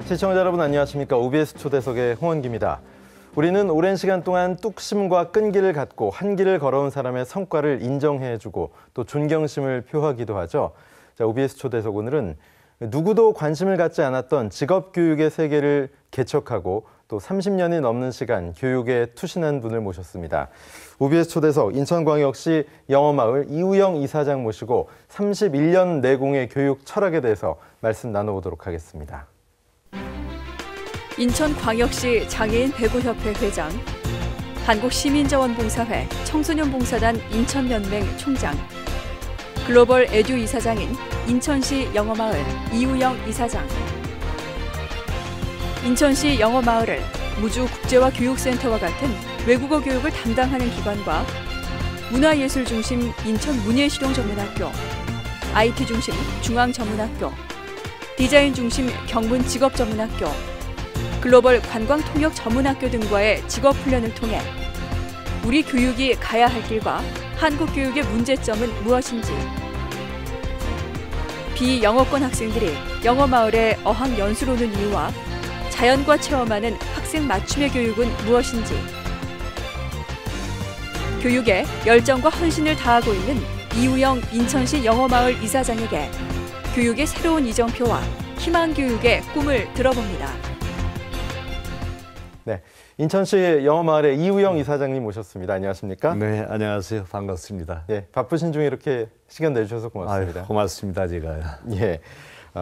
시청자 여러분 안녕하십니까. OBS 초대석의 홍원기입니다. 우리는 오랜 시간 동안 뚝심과 끈기를 갖고 한 길을 걸어온 사람의 성과를 인정해주고 또 존경심을 표하기도 하죠. 자, OBS 초대석 오늘은 누구도 관심을 갖지 않았던 직업교육의 세계를 개척하고 또 30년이 넘는 시간 교육에 투신한 분을 모셨습니다. OBS 초대석 인천광역시 영어마을 이우영 이사장 모시고 31년 내공의 교육 철학에 대해서 말씀 나눠보도록 하겠습니다. 인천광역시 장애인 배구협회 회장, 한국시민자원봉사회 청소년봉사단 인천연맹 총장, 글로벌 에듀 이사장인 인천시 영어마을 이우영 이사장. 인천시 영어마을을 무주국제화 교육센터와 같은 외국어 교육을 담당하는 기관과 문화예술 중심 인천문예실용전문학교, IT 중심 중앙전문학교, 디자인 중심 경문직업전문학교, 글로벌 관광통역 전문학교 등과의 직업훈련을 통해 우리 교육이 가야 할 길과 한국 교육의 문제점은 무엇인지, 비영어권 학생들이 영어마을에 어학연수로 오는 이유와 자연과 체험하는 학생 맞춤의 교육은 무엇인지, 교육에 열정과 헌신을 다하고 있는 이우영 인천시 영어마을 이사장에게 교육의 새로운 이정표와 희망교육의 꿈을 들어봅니다. 네, 인천시 영어마을의 이우영 이사장님 모셨습니다. 안녕하십니까? 네, 안녕하세요. 반갑습니다. 예, 바쁘신 중에 이렇게 시간 내주셔서 고맙습니다. 아유, 고맙습니다, 제가요. 예,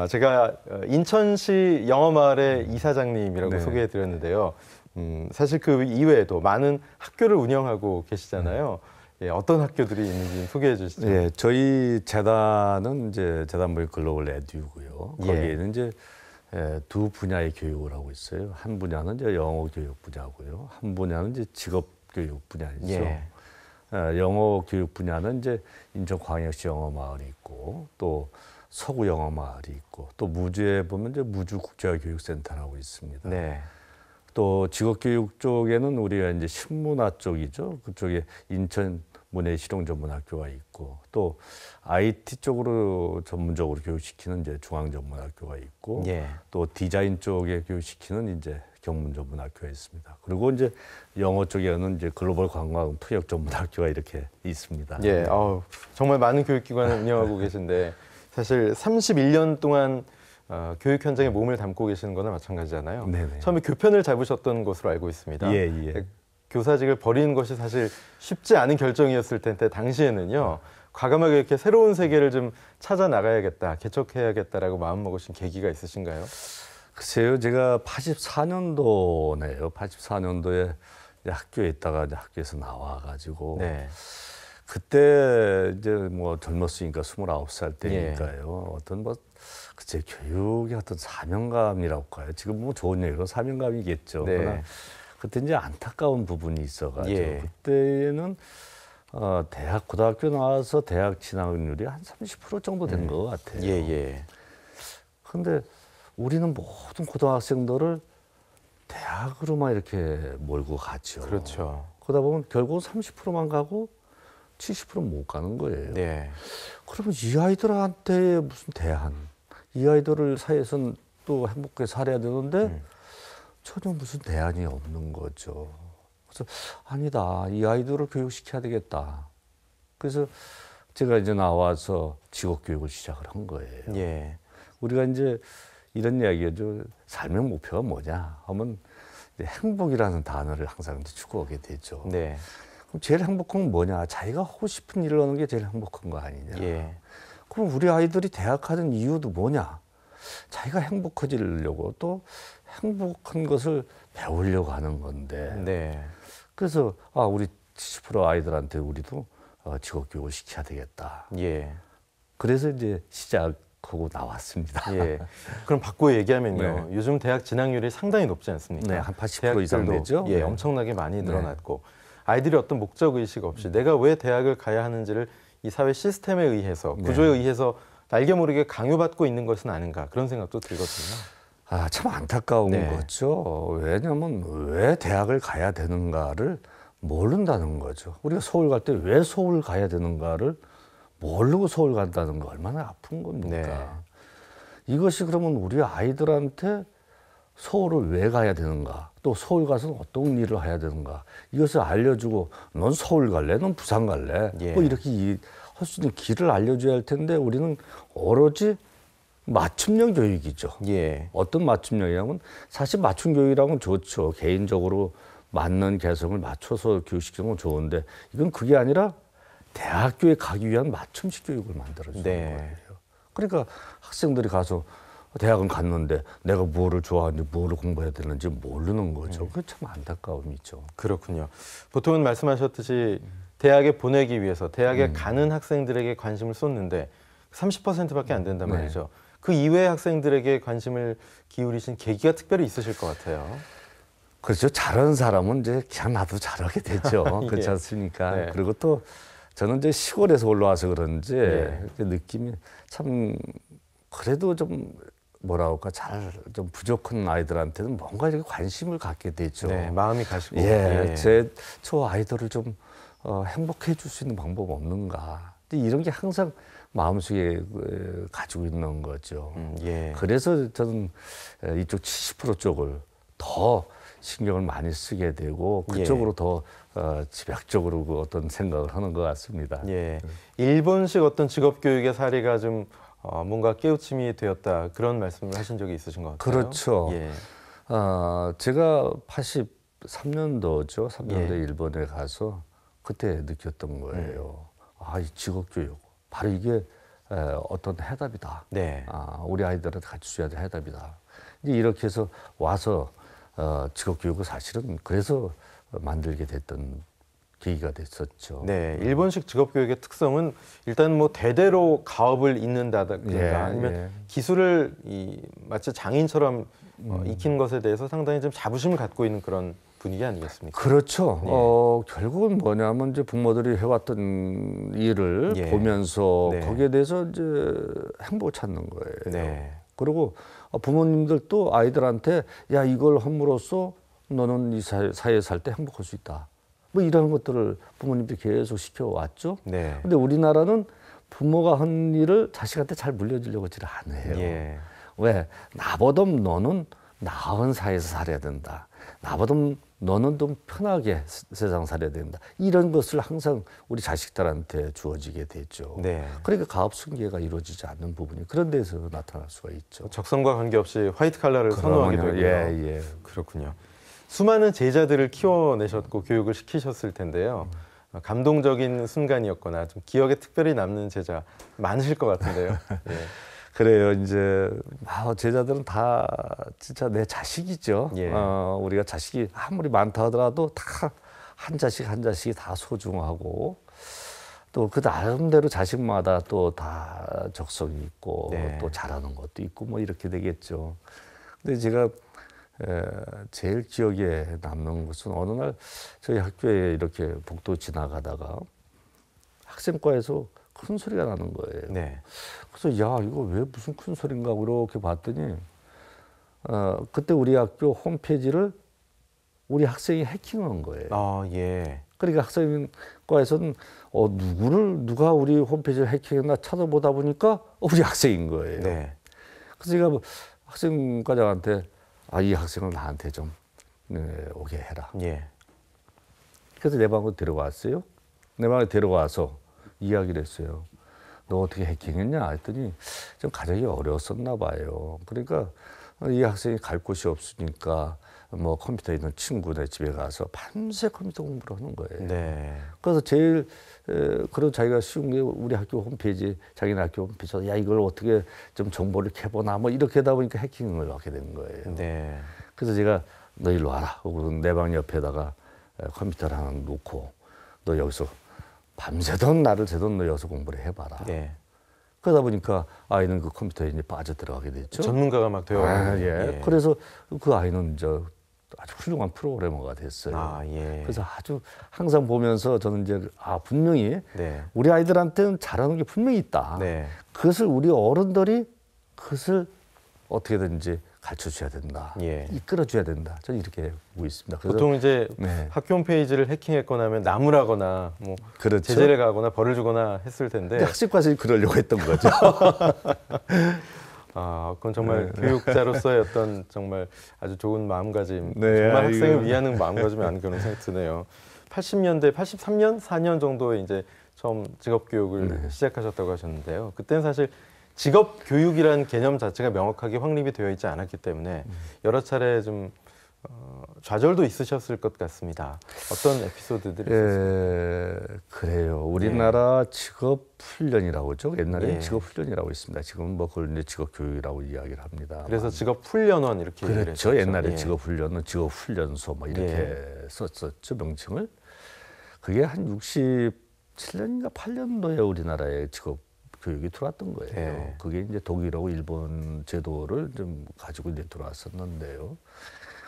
제가 인천시 영어마을의 이사장님이라고 네. 소개해드렸는데요. 사실 그 이외에도 많은 학교를 운영하고 계시잖아요. 예, 어떤 학교들이 있는지 소개해 주시죠. 예, 저희 재단은 이제 재단부의 글로벌 에듀고요. 예. 거기에는 이제 두 분야의 교육을 하고 있어요. 한 분야는 이제 영어 교육 분야고요. 한 분야는 이제 직업 교육 분야이죠. 예. 영어 교육 분야는 이제 인천광역시 영어마을이 있고 또 서구 영어마을이 있고 또 무주에 보면 이제 무주국제화교육센터라고 있습니다. 네. 또 직업교육 쪽에는 우리가 이제 신문화 쪽이죠. 그쪽에 인천 문예실용전문학교가 있고 또 IT 쪽으로 전문적으로 교육시키는 이제 중앙전문학교가 있고 예. 또 디자인 쪽에 교육시키는 이제 경문전문학교가 있습니다. 그리고 이제 영어 쪽에는 이제 글로벌 관광 통역 전문학교가 이렇게 있습니다. 예, 정말 많은 교육기관을 운영하고 계신데 사실 31년 동안 교육 현장에 몸을 담고 계시는 거나 마찬가지잖아요. 네네. 처음에 교편을 잡으셨던 것으로 알고 있습니다. 예, 예. 교사직을 버리는 것이 사실 쉽지 않은 결정이었을 텐데 당시에는요. 과감하게 이렇게 새로운 세계를 좀 찾아 나가야겠다, 개척해야겠다라고 마음먹으신 계기가 있으신가요? 글쎄요, 제가 84년도네요. 84년도에 학교에 있다가 이제 학교에서 나와가지고 네. 그때 이제 뭐 젊었으니까 29살 때니까요. 예. 어떤 뭐 글쎄 교육의 어떤 사명감이라고 할까요? 지금 뭐 좋은 얘기로 사명감이겠죠. 네. 그러나 그때 이제 안타까운 부분이 있어가지고 예. 그때는 대학 고등학교 나와서 대학 진학률이 한 30% 정도 된 것 같아요. 예. 근데 우리는 모든 고등학생들을 대학으로만 이렇게 몰고 가죠. 그렇죠. 그러다 보면 결국 30%만 가고 70%는 못 가는 거예요. 네. 그러면 이 아이들한테 무슨 대안, 이 아이들을 사이에서는 또 행복하게 살아야 되는데 전혀 무슨 대안이 없는 거죠. 그래서 아니다, 이 아이들을 교육시켜야 되겠다. 그래서 제가 이제 나와서 직업교육을 시작을 한 거예요. 예. 우리가 이제 이런 이야기죠. 삶의 목표가 뭐냐 하면 이제 행복이라는 단어를 항상 추구하게 되죠. 네. 그럼 제일 행복한 건 뭐냐? 자기가 하고 싶은 일을 하는 게 제일 행복한 거 아니냐? 예. 그럼 우리 아이들이 대학 가는 이유도 뭐냐? 자기가 행복해지려고 또 행복한 것을 배우려고 하는 건데. 네. 그래서 우리 70% 아이들한테 우리도 직업교육을 시켜야 되겠다. 예. 그래서 이제 시작하고 나왔습니다. 예. 그럼 바꿔 얘기하면요. 네. 요즘 대학 진학률이 상당히 높지 않습니까? 네, 한 80% 이상 대학들도, 되죠. 예, 네. 엄청나게 많이 늘어났고 아이들이 어떤 목적 의식 없이 내가 왜 대학을 가야 하는지를 이 사회 시스템에 의해서 구조에 의해서 알게 모르게 강요받고 있는 것은 아닌가 그런 생각도 들거든요. 참 안타까운 네. 거죠. 왜냐하면 왜 대학을 가야 되는가를 모른다는 거죠. 우리가 서울 갈 때 왜 서울 가야 되는가를 모르고 서울 간다는 거 얼마나 아픈 겁니까? 네. 이것이 그러면 우리 아이들한테 서울을 왜 가야 되는가, 또 서울 가서 어떤 일을 해야 되는가, 이것을 알려주고 넌 서울 갈래, 넌 부산 갈래, 예. 뭐 이렇게 할 수 있는 길을 알려줘야 할 텐데 우리는 오로지 맞춤형 교육이죠. 예. 어떤 맞춤형이냐면 사실 맞춤 교육이라면 좋죠. 개인적으로 맞는 개성을 맞춰서 교육시키는 건 좋은데 이건 그게 아니라 대학교에 가기 위한 맞춤식 교육을 만들어주는 네. 거예요. 그러니까 학생들이 가서 대학은 갔는데 내가 뭐를 좋아하는지 뭐를 공부해야 되는지 모르는 거죠. 그게 참 안타까움이 있죠. 그렇군요. 보통은 말씀하셨듯이 대학에 보내기 위해서 대학에 가는 학생들에게 관심을 쏟는데 30%밖에 안 된단 네. 말이죠. 그 이외의 학생들에게 관심을 기울이신 계기가 특별히 있으실 것 같아요. 그렇죠. 잘하는 사람은 이제 그냥 나도 잘하게 되죠. 예. 그렇지 않습니까? 네. 그리고 또 저는 이제 시골에서 올라와서 그런지 예. 그 느낌이 참 그래도 좀 뭐라 할까 잘 좀 부족한 아이들한테는 뭔가 이렇게 관심을 갖게 되죠. 네, 마음이 가시고. 예, 저 아이들을 좀 행복해 줄 수 있는 방법 없는가. 근데 이런 게 항상 마음속에 가지고 있는 거죠. 예. 그래서 저는 이쪽 70% 쪽을 더 신경을 많이 쓰게 되고 그쪽으로 더 집약적으로 그 어떤 생각을 하는 것 같습니다. 예. 일본식 어떤 직업 교육의 사례가 좀 뭔가 깨우침이 되었다 그런 말씀을 하신 적이 있으신 것 같아요. 그렇죠. 예. 제가 83년도죠. 3년도에 예. 일본에 가서 그때 느꼈던 거예요. 아, 이 직업 교육 바로 이게 어떤 해답이다. 네. 우리 아이들한테 같이 줘야 될 해답이다. 이제 이렇게 해서 와서 직업 교육을 사실은 그래서 만들게 됐던 계기가 됐었죠. 네, 일본식 직업 교육의 특성은 일단 뭐 대대로 가업을 잇는다든가 예, 아니면 예. 기술을 마치 장인처럼 익히는 것에 대해서 상당히 좀 자부심을 갖고 있는 그런 분위기 아니겠습니까? 그렇죠. 예. 결국은 뭐냐면 이제 부모들이 해왔던 일을 예. 보면서 네. 거기에 대해서 이제 행복을 찾는 거예요. 네. 그리고 부모님들도 아이들한테 야 이걸 함으로써 너는 이 사회에 살 때 행복할 수 있다. 뭐 이런 것들을 부모님들이 계속 시켜왔죠. 네. 근데 우리나라는 부모가 한 일을 자식한테 잘 물려주려고 하지 않아요. 예. 왜? 나보다 너는 나은 사회에서 살아야 된다. 나보다 너는 좀 편하게 세상 살아야 된다. 이런 것을 항상 우리 자식들한테 주어지게 되죠. 네. 그러니까 가업승계가 이루어지지 않는 부분이 그런 데서 나타날 수가 있죠. 적성과 관계없이 화이트 칼라를 선호하게 그러면요. 되고요. 예. 그렇군요. 수많은 제자들을 키워내셨고 교육을 시키셨을 텐데요. 감동적인 순간이었거나 좀 기억에 특별히 남는 제자 많으실 것 같은데요. 예. 그래요. 이제 제자들은 다 진짜 내 자식이죠. 예. 우리가 자식이 아무리 많다 하더라도 다 한 자식 한 자식이 다 소중하고 또 그 나름대로 자식마다 또 다 적성이 있고 네. 또 잘하는 것도 있고 뭐 이렇게 되겠죠. 근데 제가 제일 기억에 남는 것은 어느 날 저희 학교에 이렇게 복도 지나가다가 학생과에서 큰 소리가 나는 거예요. 네. 그래서 야 이거 왜 무슨 큰 소린가 이렇게 봤더니 그때 우리 학교 홈페이지를 우리 학생이 해킹한 거예요. 예. 그러니까 학생과에서는 누가 우리 홈페이지를 해킹했나 찾아보다 보니까 우리 학생인 거예요. 네. 그래서 제가 뭐 학생과장한테 이 학생을 나한테 좀 오게 해라. 예. 그래서 내 방으로 데려왔어요. 내 방에 데려와서 이야기를 했어요. 너 어떻게 해킹했냐 했더니 좀 가정이 어려웠었나 봐요. 그러니까 이 학생이 갈 곳이 없으니까 뭐 컴퓨터 있는 친구네 집에 가서 밤새 컴퓨터 공부를 하는 거예요. 네. 그래서 제일 그런 자기가 쉬운 게 우리 학교 홈페이지, 자기네 학교 홈페이지에서 야 이걸 어떻게 좀 정보를 캐보나 뭐 이렇게 하다 보니까 해킹을 하게 된 거예요. 네. 그래서 제가 너 일로 와라. 내 방 옆에다가 컴퓨터를 하나 놓고 너 여기서 밤새던 나를 새던 너 여기서 공부를 해봐라. 네. 그러다 보니까 아이는 그 컴퓨터에 이제 빠져들어가게 됐죠. 전문가가 막 되어. 예. 그래서 그 아이는 이제 아주 훌륭한 프로그래머가 됐어요. 예. 그래서 아주 항상 보면서 저는 이제 분명히 네. 우리 아이들한테는 잘하는 게 분명히 있다. 네. 그것을 우리 어른들이 그것을 어떻게든지 가르쳐줘야 된다. 예. 이끌어줘야 된다. 저는 이렇게 보고 있습니다. 그래서 보통 이제 네. 학교 홈페이지를 해킹했거나 하면 나무라거나 뭐 그렇죠. 제재를 가거나 벌을 주거나 했을 텐데 학습과정이 그러려고 했던 거죠. 그건 정말 교육자로서의 어떤 정말 아주 좋은 마음가짐, 네, 정말 학생을 위하는 마음가짐이 아닌가 그런 생각이 드네요. 80년대, 83년, 4년 정도에 이제 처음 직업교육을 시작하셨다고 하셨는데요. 그때는 사실 직업교육이라는 개념 자체가 명확하게 확립이 되어 있지 않았기 때문에 여러 차례 좀 좌절도 있으셨을 것 같습니다. 어떤 에피소드들이 있었어요? 그래요. 우리나라 직업훈련이라고 하죠. 옛날에 예. 직업훈련이라고 있습니다. 지금은 뭐 그걸 이제 직업교육이라고 이야기를 합니다. 그래서 직업훈련원 이렇게 얘기를 그렇죠. 했었죠. 옛날에 예. 직업훈련은 직업훈련소 뭐 이렇게 썼었죠, 명칭을. 그게 한 67년인가 8년도에 우리나라에 직업교육이 들어왔던 거예요. 예. 그게 이제 독일하고 일본 제도를 좀 가지고 이제 들어왔었는데요.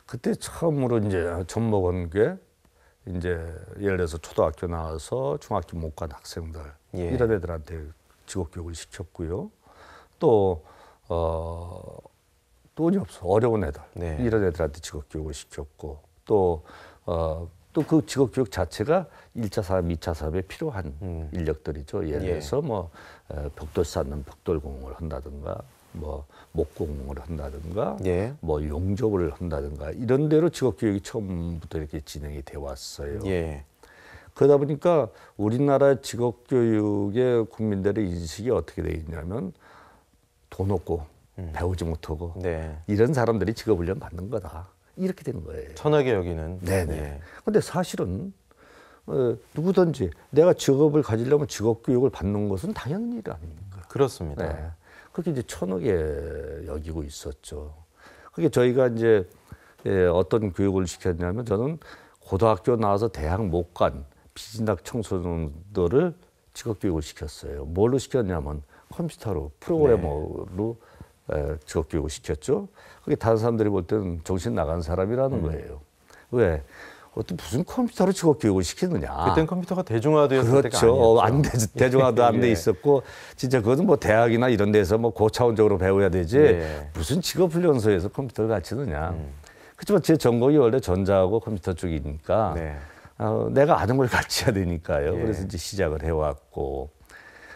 그때 처음으로 이제 접목한 게 이제 예를 들어서 초등학교 나와서 중학교 못 간 학생들 예. 이런 애들한테 직업교육을 시켰고요. 또 돈이 없어 어려운 애들 네. 이런 애들한테 직업교육을 시켰고 또 그 직업교육 자체가 1차 사업, 2차 사업에 필요한 인력들이죠. 예를 예. 들어서 뭐 벽돌 쌓는 벽돌공을 한다든가 뭐 목공을 한다든가 예. 뭐 용접을 한다든가 이런 데로 직업교육이 처음부터 이렇게 진행이 돼 왔어요. 예. 그러다 보니까 우리나라 직업교육의 국민들의 인식이 어떻게 돼 있냐면 돈 없고 배우지 못하고 네. 이런 사람들이 직업훈련 받는 거다. 이렇게 되는 거예요. 천하게 여기는. 네네. 예. 근데 사실은 누구든지 내가 직업을 가지려면 직업교육을 받는 것은 당연한 일 아닙니까? 그렇습니다. 네. 그렇게 이제 천하게 여기고 있었죠. 그게 저희가 이제 어떤 교육을 시켰냐면 저는 고등학교 나와서 대학 못 간 비진학 청소년들을 직업교육을 시켰어요. 뭘로 시켰냐면 컴퓨터로 프로그래머로 직업교육을 시켰죠. 그게 다른 사람들이 볼 때는 정신 나간 사람이라는 거예요. 왜? 어떤 무슨 컴퓨터로 직업교육을 시키느냐. 그땐 컴퓨터가 대중화되었을 때가 그렇죠. 아니었죠. 대중화도 안 돼 예. 있었고 진짜 그것은 뭐 대학이나 이런 데서 뭐 고차원적으로 배워야 되지 예. 무슨 직업훈련소에서 컴퓨터를 가르치느냐. 그렇지만 제 전공이 원래 전자하고 컴퓨터 쪽이니까 네. 내가 아는 걸 가르쳐야 되니까요. 예. 그래서 이제 시작을 해왔고.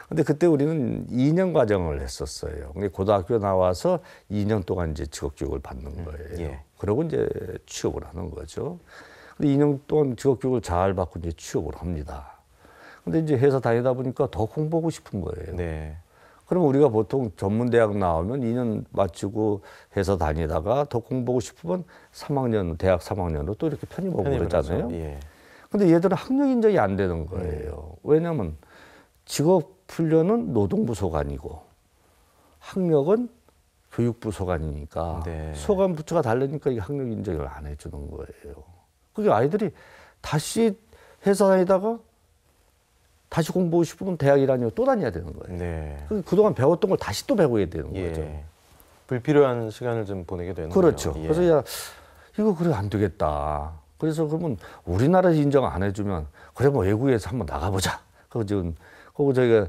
근데 그때 우리는 2년 과정을 했었어요. 근데 고등학교 나와서 2년 동안 이제 직업교육을 받는 거예요. 예. 그러고 이제 취업을 하는 거죠. 근데 2년 동안 직업교육을 잘 받고 이제 취업을 합니다. 근데 이제 회사 다니다 보니까 더 공부하고 싶은 거예요. 네. 그럼 우리가 보통 전문대학 나오면 2년 마치고 회사 다니다가 더 공부하고 싶으면 3학년, 대학 3학년으로 또 이렇게 편입하고 그러잖아요. 예. 근데 얘들은 학력 인정이 안 되는 거예요. 왜냐하면 직업훈련은 노동부 소관이고 학력은 교육부 소관이니까 네. 소관 부처가 다르니까 이 학력 인정을 안 해주는 거예요. 그게 아이들이 다시 회사 다니다가 다시 공부하고 싶으면 대학이라니요 또 다녀야 되는 거예요. 네. 그동안 배웠던 걸 다시 또 배워야 되는 예. 거죠. 불필요한 시간을 좀 보내게 되는 그렇죠. 거예요. 예. 그래서 야 이거 그래 안 되겠다. 그래서 그러면 우리나라에서 인정 안 해주면 그래 뭐 외국에서 한번 나가보자. 그거 지금 저희가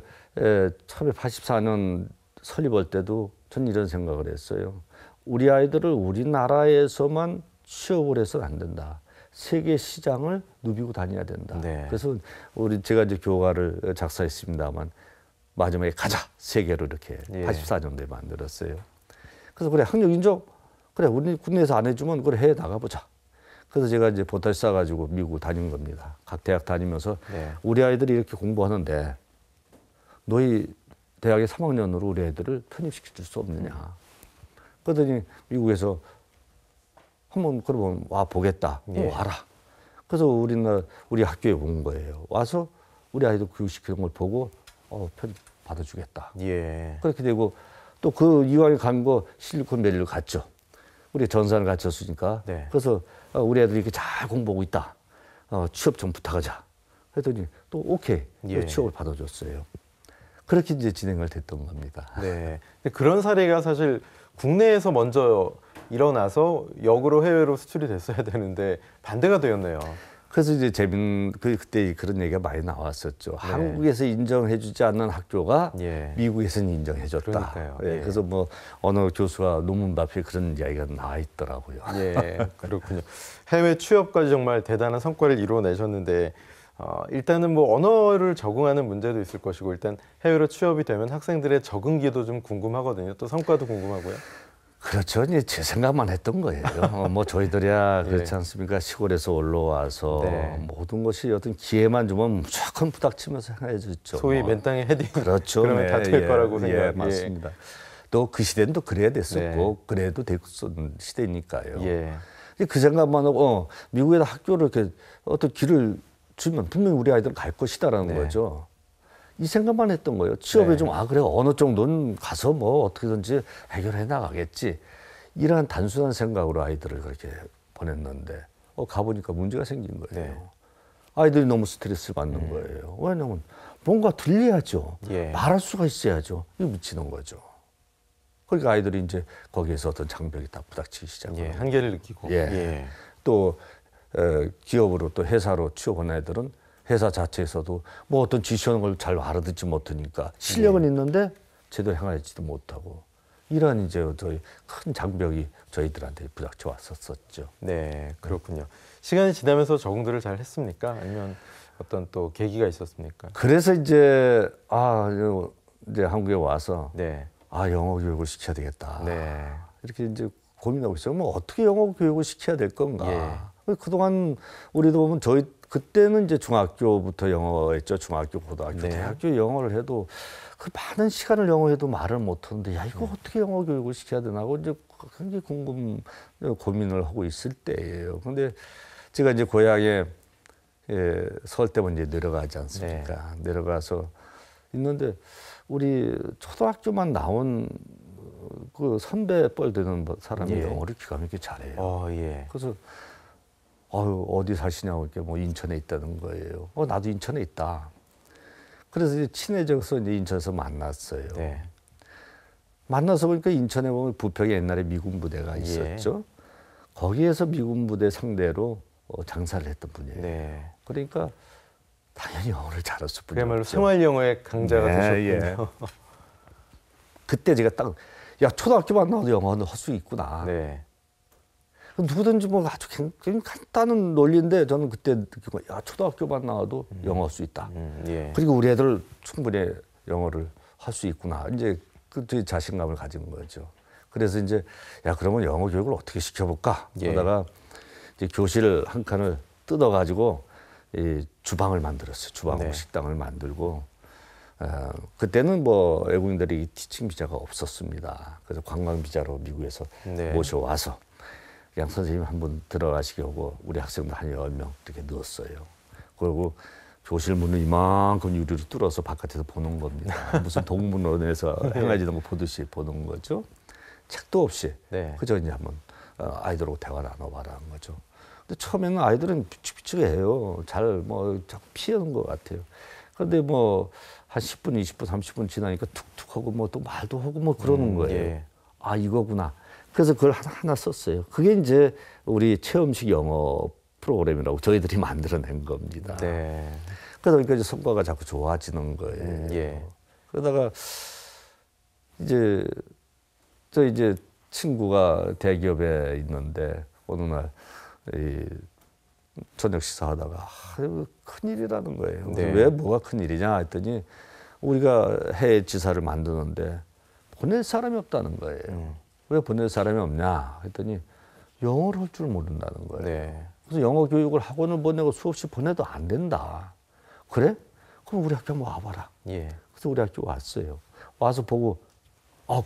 1984년 설립할 때도 전 이런 생각을 했어요. 우리 아이들을 우리나라에서만 취업을 해서는 안 된다. 세계 시장을 누비고 다녀야 된다. 네. 그래서 제가 이제 교과를 작성했습니다만 마지막에 가자 세계로 이렇게 예. 84년도에 만들었어요. 그래서 그래 학력 인정 그래 우리 국내에서 안 해주면 그래 해외 나가보자. 그래서 제가 이제 보탈 싸가지고 미국 다닌 겁니다. 각 대학 다니면서 네. 우리 아이들이 이렇게 공부하는데 너희 대학의 3학년으로 우리 애들을 편입시켜 줄 수 없느냐. 그러더니 미국에서 한번 그러면 와 보겠다. 예. 와라. 그래서 우리 학교에 온 거예요. 와서 우리 아이들 교육시키는 걸 보고 편입 받아주겠다. 예. 그렇게 되고 또 그 이왕에 간 거 실리콘밸리로 갔죠. 우리 전산을 갖췄으니까. 네. 그래서 우리 애들이 이렇게 잘 공부하고 있다. 취업 좀 부탁하자. 그랬더니 또 오케이. 예. 취업을 받아줬어요. 그렇게 이제 진행을 됐던 겁니다. 네. 근데 그런 사례가 사실 국내에서 먼저 일어나서 역으로 해외로 수출이 됐어야 되는데 반대가 되었네요. 그래서 이제 그때 그런 얘기가 많이 나왔었죠. 네. 한국에서 인정해주지 않는 학교가 예. 미국에서는 인정해줬다. 그러니까요. 예, 예. 그래서 뭐 어느 교수가 논문 답에 그런 이야기가 나와 있더라고요. 예, 그렇군요. 해외 취업까지 정말 대단한 성과를 이루어내셨는데 일단은 뭐 언어를 적응하는 문제도 있을 것이고 일단 해외로 취업이 되면 학생들의 적응기도 좀 궁금하거든요. 또 성과도 궁금하고요. 그렇죠. 이제 제 생각만 했던 거예요. 뭐 저희들이야 그렇지 않습니까? 시골에서 올라와서 네. 모든 것이 어떤 기회만 주면 무조건 부닥치면서 해줬죠. 소위 뭐. 맨땅에 헤딩. 그렇죠. 그러면 다 될 거라고 예, 생각. 맞습니다. 또 그 시대는 또 그래야 됐었고 네. 그래도 됐었던 시대니까요. 예. 그 생각만 하고 미국에다 학교를 이렇게 어떤 길을 주면 분명히 우리 아이들은 갈 것이다라는 네. 거죠. 이 생각만 했던 거예요. 취업에 네. 좀 그래 어느 정도는 가서 뭐 어떻게든지 해결해 나가겠지. 이러한 단순한 생각으로 아이들을 그렇게 보냈는데 가보니까 문제가 생긴 거예요. 네. 아이들이 너무 스트레스를 받는 거예요. 왜냐하면 뭔가 들려야죠. 예. 말할 수가 있어야죠. 이거 미치는 거죠. 그러니까 아이들이 이제 거기에서 어떤 장벽이 다 부닥치기 시작하는 예. 거예요. 한계를 느끼고. 예. 예. 또 기업으로 또 회사로 취업한 애들은 회사 자체에서도 뭐 어떤 지시하는 걸 잘 알아듣지 못하니까 실력은 있는데 제대로 행하지도 못하고 이러한 이제 저희 큰 장벽이 저희들한테 부닥쳐 왔었죠. 네, 그렇군요. 시간이 지나면서 적응들을 잘 했습니까? 아니면 어떤 또 계기가 있었습니까? 그래서 이제 이제 한국에 와서 네. 영어 교육을 시켜야 되겠다. 네. 이렇게 이제 고민하고 있어요. 뭐 어떻게 영어 교육을 시켜야 될 건가? 예. 그동안 우리도 보면 저희 그때는 이제 중학교부터 영어했죠. 중학교, 고등학교, 네. 대학교 영어를 해도 그 많은 시간을 영어해도 말을 못하는데 야 이거 어떻게 영어 교육을 시켜야 되나 하고 이제 굉장히 고민을 하고 있을 때예요. 근데 제가 이제 고향에 서울대만 이제 내려가지 않습니까? 네. 내려가서 있는데 우리 초등학교만 나온 그 선배 뻘 되는 사람이 예. 영어를 기가 막히게 잘해요. 예. 그래서 어디 사시냐고 이렇게 뭐 인천에 있다는 거예요. 나도 인천에 있다. 그래서 이제 친해져서 이제 인천에서 만났어요. 네. 만나서 보니까 인천에 보면 부평에 옛날에 미군 부대가 있었죠. 거기에서 미군 부대 상대로 장사를 했던 분이에요. 네. 그러니까 당연히 영어를 잘했을 뿐이죠. 그야말로 생활 영어의 강자가 네, 되셨군요. 그때 제가 초등학교만 나와도 영어는 할 수 있구나. 네. 누구든지 뭐 아주 굉장히 간단한 논리인데 저는 그때 느끼고 초등학교만 나와도 영어 할 수 있다. 예. 그리고 우리 애들 충분히 영어를 할 수 있구나. 이제 그 자신감을 가진 거죠. 그래서 이제 그러면 영어 교육을 어떻게 시켜볼까? 그러다가 이제 교실 한 칸을 뜯어가지고 이 주방을 만들었어요. 주방하고 식당을 만들고 그때는 뭐 외국인들이 티칭 비자가 없었습니다. 그래서 관광 비자로 미국에서 모셔와서 그냥 선생님 한 분 들어가시게 하고 우리 학생들 한 10명 이렇게 넣었어요. 그리고 교실 문을 이만큼 유리로 뚫어서 바깥에서 보는 겁니다. 무슨 동물원에서 행하지 않는 거 보듯이 보는 거죠. 책도 없이. 그저 이제 한번 아이들하고 대화 나눠봐라는 거죠. 근데 처음에는 아이들은 비추비추해요. 잘 피하는 것 같아요. 그런데 뭐 한 10분, 20분, 30분 지나니까 툭툭하고 뭐 또 말도 하고 뭐 그러는 거예요. 이거구나. 그래서 그걸 하나 썼어요. 그게 이제 우리 체험식 영어 프로그램이라고 저희들이 만들어낸 겁니다. 그러다 이제 성과가 자꾸 좋아지는 거예요. 그러다가 이제 이제 친구가 대기업에 있는데 어느 날 저녁 식사하다가 큰일이라는 거예요. 왜 뭐가 큰일이냐 했더니 우리가 해외 지사를 만드는데 보낼 사람이 없다는 거예요. 왜 보낼 사람이 없냐 했더니 영어를 할 줄 모른다는 거예요. 그래서 영어 교육을 학원을 보내고 수없이 보내도 안 된다. 그래? 그럼 우리 학교 한번 와봐라. 그래서 우리 학교 왔어요. 와서 보고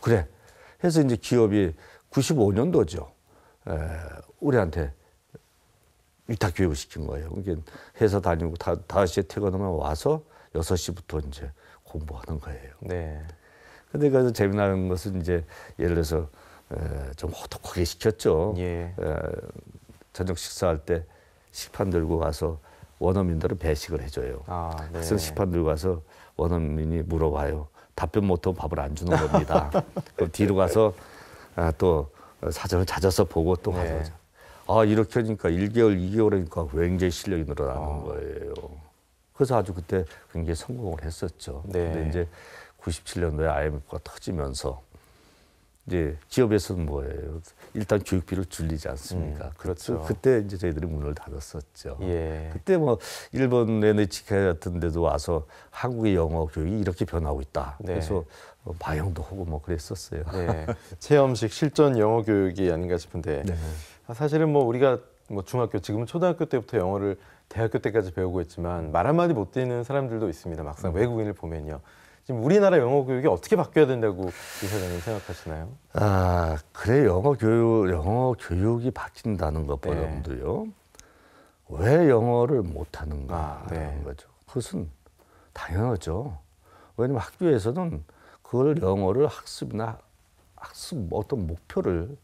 그래. 해서 이제 기업이 95년도죠. 우리한테 위탁 교육을 시킨 거예요. 그러니까 회사 다니고 5시에 퇴근하면 와서 6시부터 이제 공부하는 거예요. 근데 그래서 재미나는 것은 이제 예를 들어서 좀 호떡하게 시켰죠. 저녁 식사할 때 식판 들고 가서 원어민들은 배식을 해줘요. 그래서 식판 들고 가서 원어민이 물어봐요. 답변 못하면 밥을 안 주는 겁니다. 그럼 뒤로 가서 또 사전을 찾아서 보고 또 가서 이렇게 하니까 1개월, 2개월 하니까 굉장히 실력이 늘어나는 거예요. 그래서 아주 그때 굉장히 성공을 했었죠. 근데 이제 97년도에 IMF가 터지면서 이제 기업에서는 뭐예요? 일단 교육비를 줄이지 않습니까? 그렇죠. 그때 이제 저희들이 문을 닫았었죠. 예. 그때 뭐 일본 NHK 같은 데도 와서 한국의 영어 교육이 이렇게 변하고 있다. 네. 그래서 마영도 하고 뭐 그랬었어요. 네. 체험식 실전 영어 교육이 아닌가 싶은데 네. 사실은 뭐 우리가 뭐 중학교 지금은 초등학교 때부터 영어를 대학교 때까지 배우고 있지만 말 한마디 못 듣는 사람들도 있습니다. 막상 외국인을 보면요. 지금 우리나라 영어 교육이 어떻게 바뀌어야 된다고 이사장님 생각하시나요? 아, 그래 영어 교육이 바뀐다는 것보다도요. 왜 영어를 못하는가 하는 거죠. 그것은 당연하죠. 왜냐면 학교에서는 그걸 영어를 학습 어떤 목표를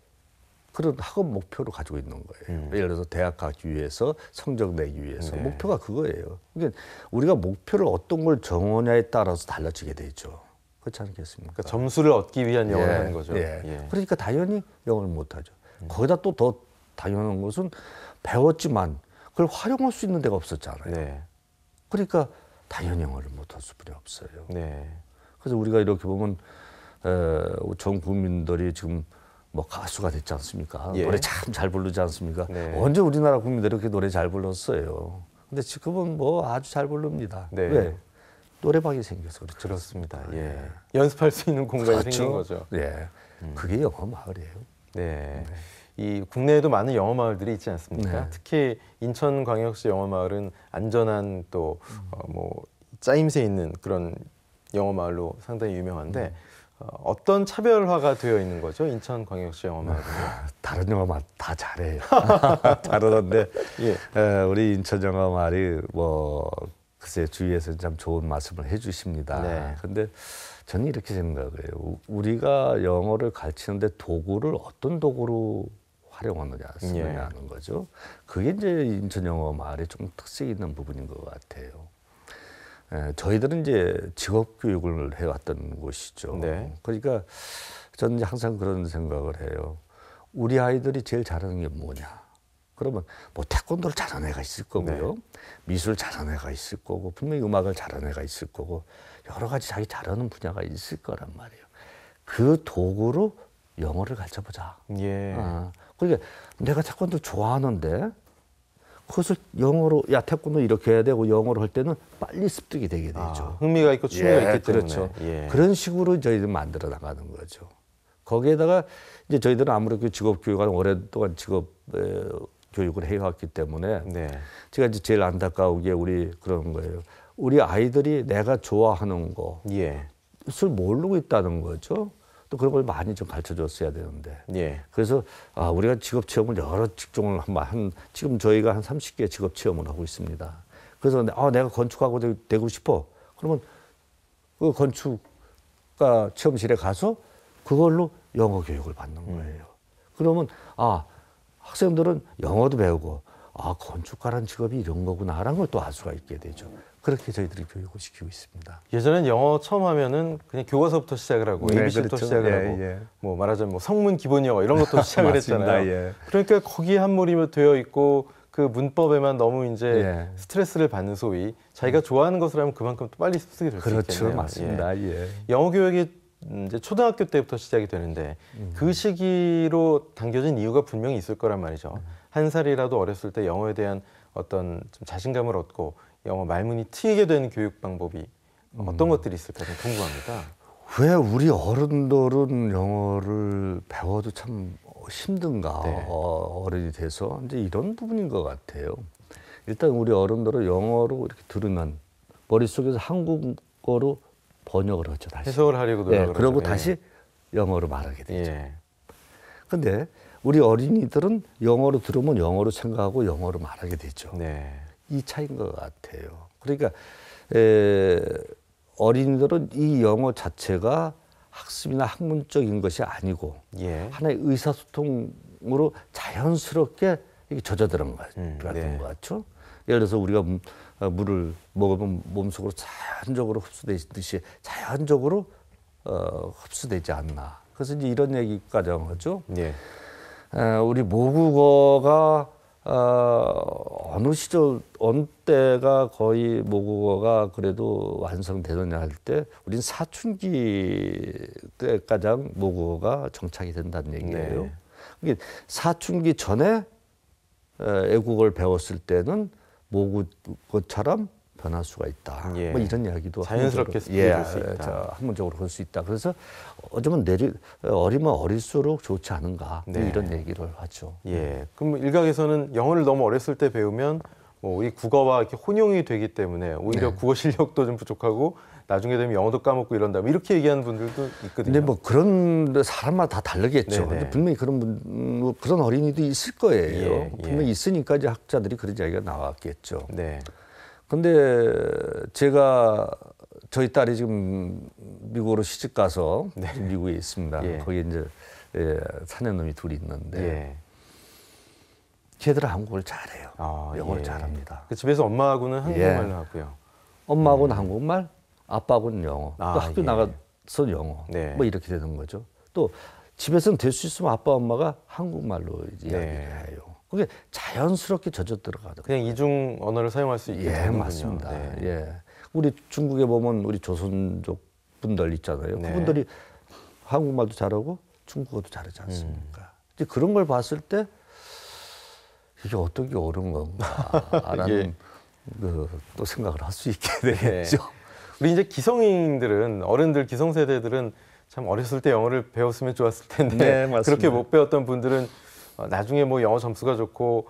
그런 학업 목표로 가지고 있는 거예요. 예를 들어서 대학 가기 위해서 성적 내기 위해서 목표가 그거예요. 그러니까 우리가 목표를 어떤 걸 정하냐에 따라서 달라지게 되죠. 그렇지 않겠습니까? 그러니까 점수를 얻기 위한 영어를 하는 거죠. 예. 그러니까 당연히 영어를 못하죠. 거기다 또 더 당연한 것은 배웠지만 그걸 활용할 수 있는 데가 없었잖아요. 네. 그러니까 당연히 영어를 못할 수밖에 없어요. 네. 그래서 우리가 이렇게 보면 전 국민들이 지금 뭐 가수가 됐지 않습니까? 예. 노래 참 잘 부르지 않습니까? 네. 언제 우리나라 국민들이 이렇게 노래 잘 불렀어요? 근데 지금은 뭐 아주 잘 부릅니다. 네. 왜? 노래방이 생겨서 그렇죠. 그렇습니다. 예. 연습할 수 있는 공간이 생긴 거죠. 예. 그게 영어 마을이에요. 네. 이 국내에도 많은 영어 마을들이 있지 않습니까? 네. 특히 인천광역시 영어 마을은 안전한 또 뭐 짜임새 있는 그런 영어 마을로 상당히 유명한데 어떤 차별화가 되어 있는 거죠? 인천광역시 영어 마을은요? 다른 영어 마을 다 잘해요. 잘하는데 우리 인천 영어 마을이 뭐 글쎄 주위에서 참 좋은 말씀을 해주십니다. 네. 근데 저는 이렇게 생각해요. 우리가 영어를 가르치는데 도구를 어떤 도구로 활용하느냐 쓰느냐는 거죠. 그게 이제 인천 영어 마을의 좀 특색 있는 부분인 것 같아요. 저희들은 이제 직업 교육을 해왔던 곳이죠. 네. 그러니까 저는 이제 항상 그런 생각을 해요. 우리 아이들이 제일 잘하는 게 뭐냐? 그러면 뭐 태권도를 잘하는 애가 있을 거고요. 미술 잘하는 애가 있을 거고 분명히 음악을 잘하는 애가 있을 거고 여러 가지 자기 잘하는 분야가 있을 거란 말이에요. 그 도구로 영어를 가르쳐보자. 예. 그러니까 내가 태권도 좋아하는데 그것을 영어로 태권도 이렇게 해야 되고 영어로 할 때는 빨리 습득이 되게 되죠. 흥미가 있고 취미가 있기 때문에. 그렇죠. 그런 식으로 저희들 만들어 나가는 거죠. 거기에다가 이제 저희들은 아무래도 직업 교육을 오랫동안 직업 교육을 해왔기 때문에 제가 이제 제일 안타까운 게 우리 그런 거예요. 우리 아이들이 내가 좋아하는 것을 모르고 있다는 거죠. 또 그런 걸 많이 좀 가르쳐 줬어야 되는데. 그래서 우리가 직업 체험을 여러 직종을 지금 저희가 한 30개 직업 체험을 하고 있습니다. 그래서 내가 건축하고 되고 싶어. 그러면 그 건축가 체험실에 가서 그걸로 영어 교육을 받는 거예요. 그러면 학생들은 영어도 배우고 건축가라는 직업이 이런 거구나라는 걸 또 알 수가 있게 되죠. 그렇게 저희들이 교육을 시키고 있습니다. 예전엔 영어 처음 하면은 그냥 교과서부터 시작을 하고 ABC부터 그렇죠. 시작을 하고 뭐 말하자면 뭐 성문 기본 영어 이런 것도 시작을 했잖아요. 그러니까 거기에 함몰이 되어 있고 그 문법에만 너무 이제 스트레스를 받는 소위 자기가 좋아하는 것을 하면 그만큼 또 빨리 습득이 될 수 있겠네요. 그렇죠, 맞습니다. 영어 교육이 이제 초등학교 때부터 시작이 되는데 그 시기로 당겨진 이유가 분명히 있을 거란 말이죠. 한 살이라도 어렸을 때 영어에 대한 어떤 좀 자신감을 얻고 영어 말문이 트이게 되는 교육 방법이 어떤 것들이 있을까 좀 궁금합니다. 왜 우리 어른들은 영어를 배워도 참 힘든가 어른이 돼서 이제 이런 부분인 것 같아요. 일단 우리 어른들은 영어로 이렇게 들으면 머릿속에서 한국어로 번역을 하죠. 다시. 해석을 하려고 노력을 하죠. 그러고 다시 영어로 말하게 되죠. 근데 우리 어린이들은 영어로 들으면 영어로 생각하고 영어로 말하게 되죠. 이 차이인 것 같아요. 그러니까 어린이들은 이 영어 자체가 학습이나 학문적인 것이 아니고 하나의 의사소통으로 자연스럽게 이게 젖어드는 것 같은 것 같죠. 예를 들어서 우리가 물을 먹으면 몸속으로 자연적으로 흡수되듯이 자연적으로 흡수되지 않나. 그래서 이제 이런 얘기까지 한 거죠. 우리 모국어가 어느 시절 어느 때가 거의 모국어가 그래도 완성되느냐 할 때 우린 사춘기 때 가장 모국어가 정착이 된다는 얘기예요. 네. 이게 사춘기 전에 애국어를 배웠을 때는 모국어처럼 변할 수가 있다. 예. 뭐 이런 이야기도 자연스럽게 습득될 수 있다. 학문적으로 볼 수 있다. 그래서 어쩌면 어리면 어릴수록 좋지 않은가 뭐 네. 이런 얘기를 하죠. 예. 그럼 일각에서는 영어를 너무 어렸을 때 배우면 뭐 우리 국어와 이렇게 혼용이 되기 때문에 오히려 네. 국어 실력도 좀 부족하고 나중에 되면 영어도 까먹고 이런다. 뭐 이렇게 얘기하는 분들도 있거든요. 근데 뭐 그런 사람마다 다 다르겠죠. 네네. 근데 분명히 그런 어린이도 있을 거예요. 예, 예. 분명히 있으니까 이제 학자들이 그런 이야기가 나왔겠죠. 네. 근데 제가 저희 딸이 지금 미국으로 시집 가서 지금 미국에 있습니다. 예. 거기 이제 사내놈이 둘이 있는데 예. 걔들은 한국어를 잘해요. 영어를 예. 잘합니다. 그 집에서 엄마하고는 한국말로 하고요. 엄마하고는 한국말, 아빠하고는 영어. 아, 또 학교 예. 나가서 영어. 네. 뭐 이렇게 되는 거죠. 또 집에서는 될 수 있으면 아빠, 엄마가 한국말로 이제 네. 이야기를 해요. 그게 자연스럽게 젖어 들어가더라고요. 그냥 이중 언어를 사용할 수 있게 예, 되는군요. 맞습니다. 네. 예. 우리 중국에 보면 우리 조선족 분들 있잖아요. 네. 그분들이 한국말도 잘하고 중국어도 잘하지 음. 않습니까? 이제 그런 걸 봤을 때 이게 어떤 게 옳은 건가라는 또 생각을 할 수 있게 되겠죠. 우리 이제 기성인들은 어른들 기성세대들은 참 어렸을 때 영어를 배웠으면 좋았을 텐데 네, 맞습니다. 그렇게 못 배웠던 분들은 나중에 뭐 영어 점수가 좋고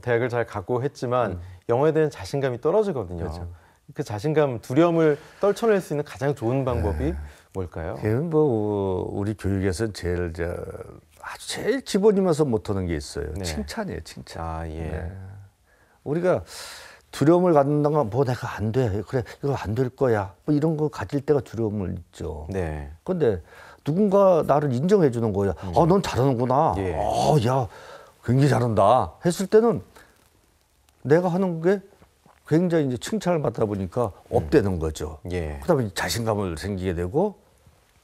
대학을 잘 갔고 했지만 영어에 대한 자신감이 떨어지거든요. 그렇죠. 그 자신감, 두려움을 떨쳐낼 수 있는 가장 좋은 방법이 뭘까요? 걔는 뭐 우리 교육에서 아주 제일 기본이면서 못하는 게 있어요. 네. 칭찬이에요, 칭찬. 아, 예. 네. 우리가 두려움을 갖는다는 건 뭐 내가 안 돼. 그래, 이거 안 될 거야. 뭐 이런 거 가질 때가 두려움을 있죠. 네. 근데 누군가 나를 인정해 주는 거야. 넌 잘하는구나. 예. 야, 굉장히 잘한다. 했을 때는 내가 하는 게 굉장히 이제 칭찬을 받다 보니까 업되는 거죠. 예. 그러다 보니 자신감을 생기게 되고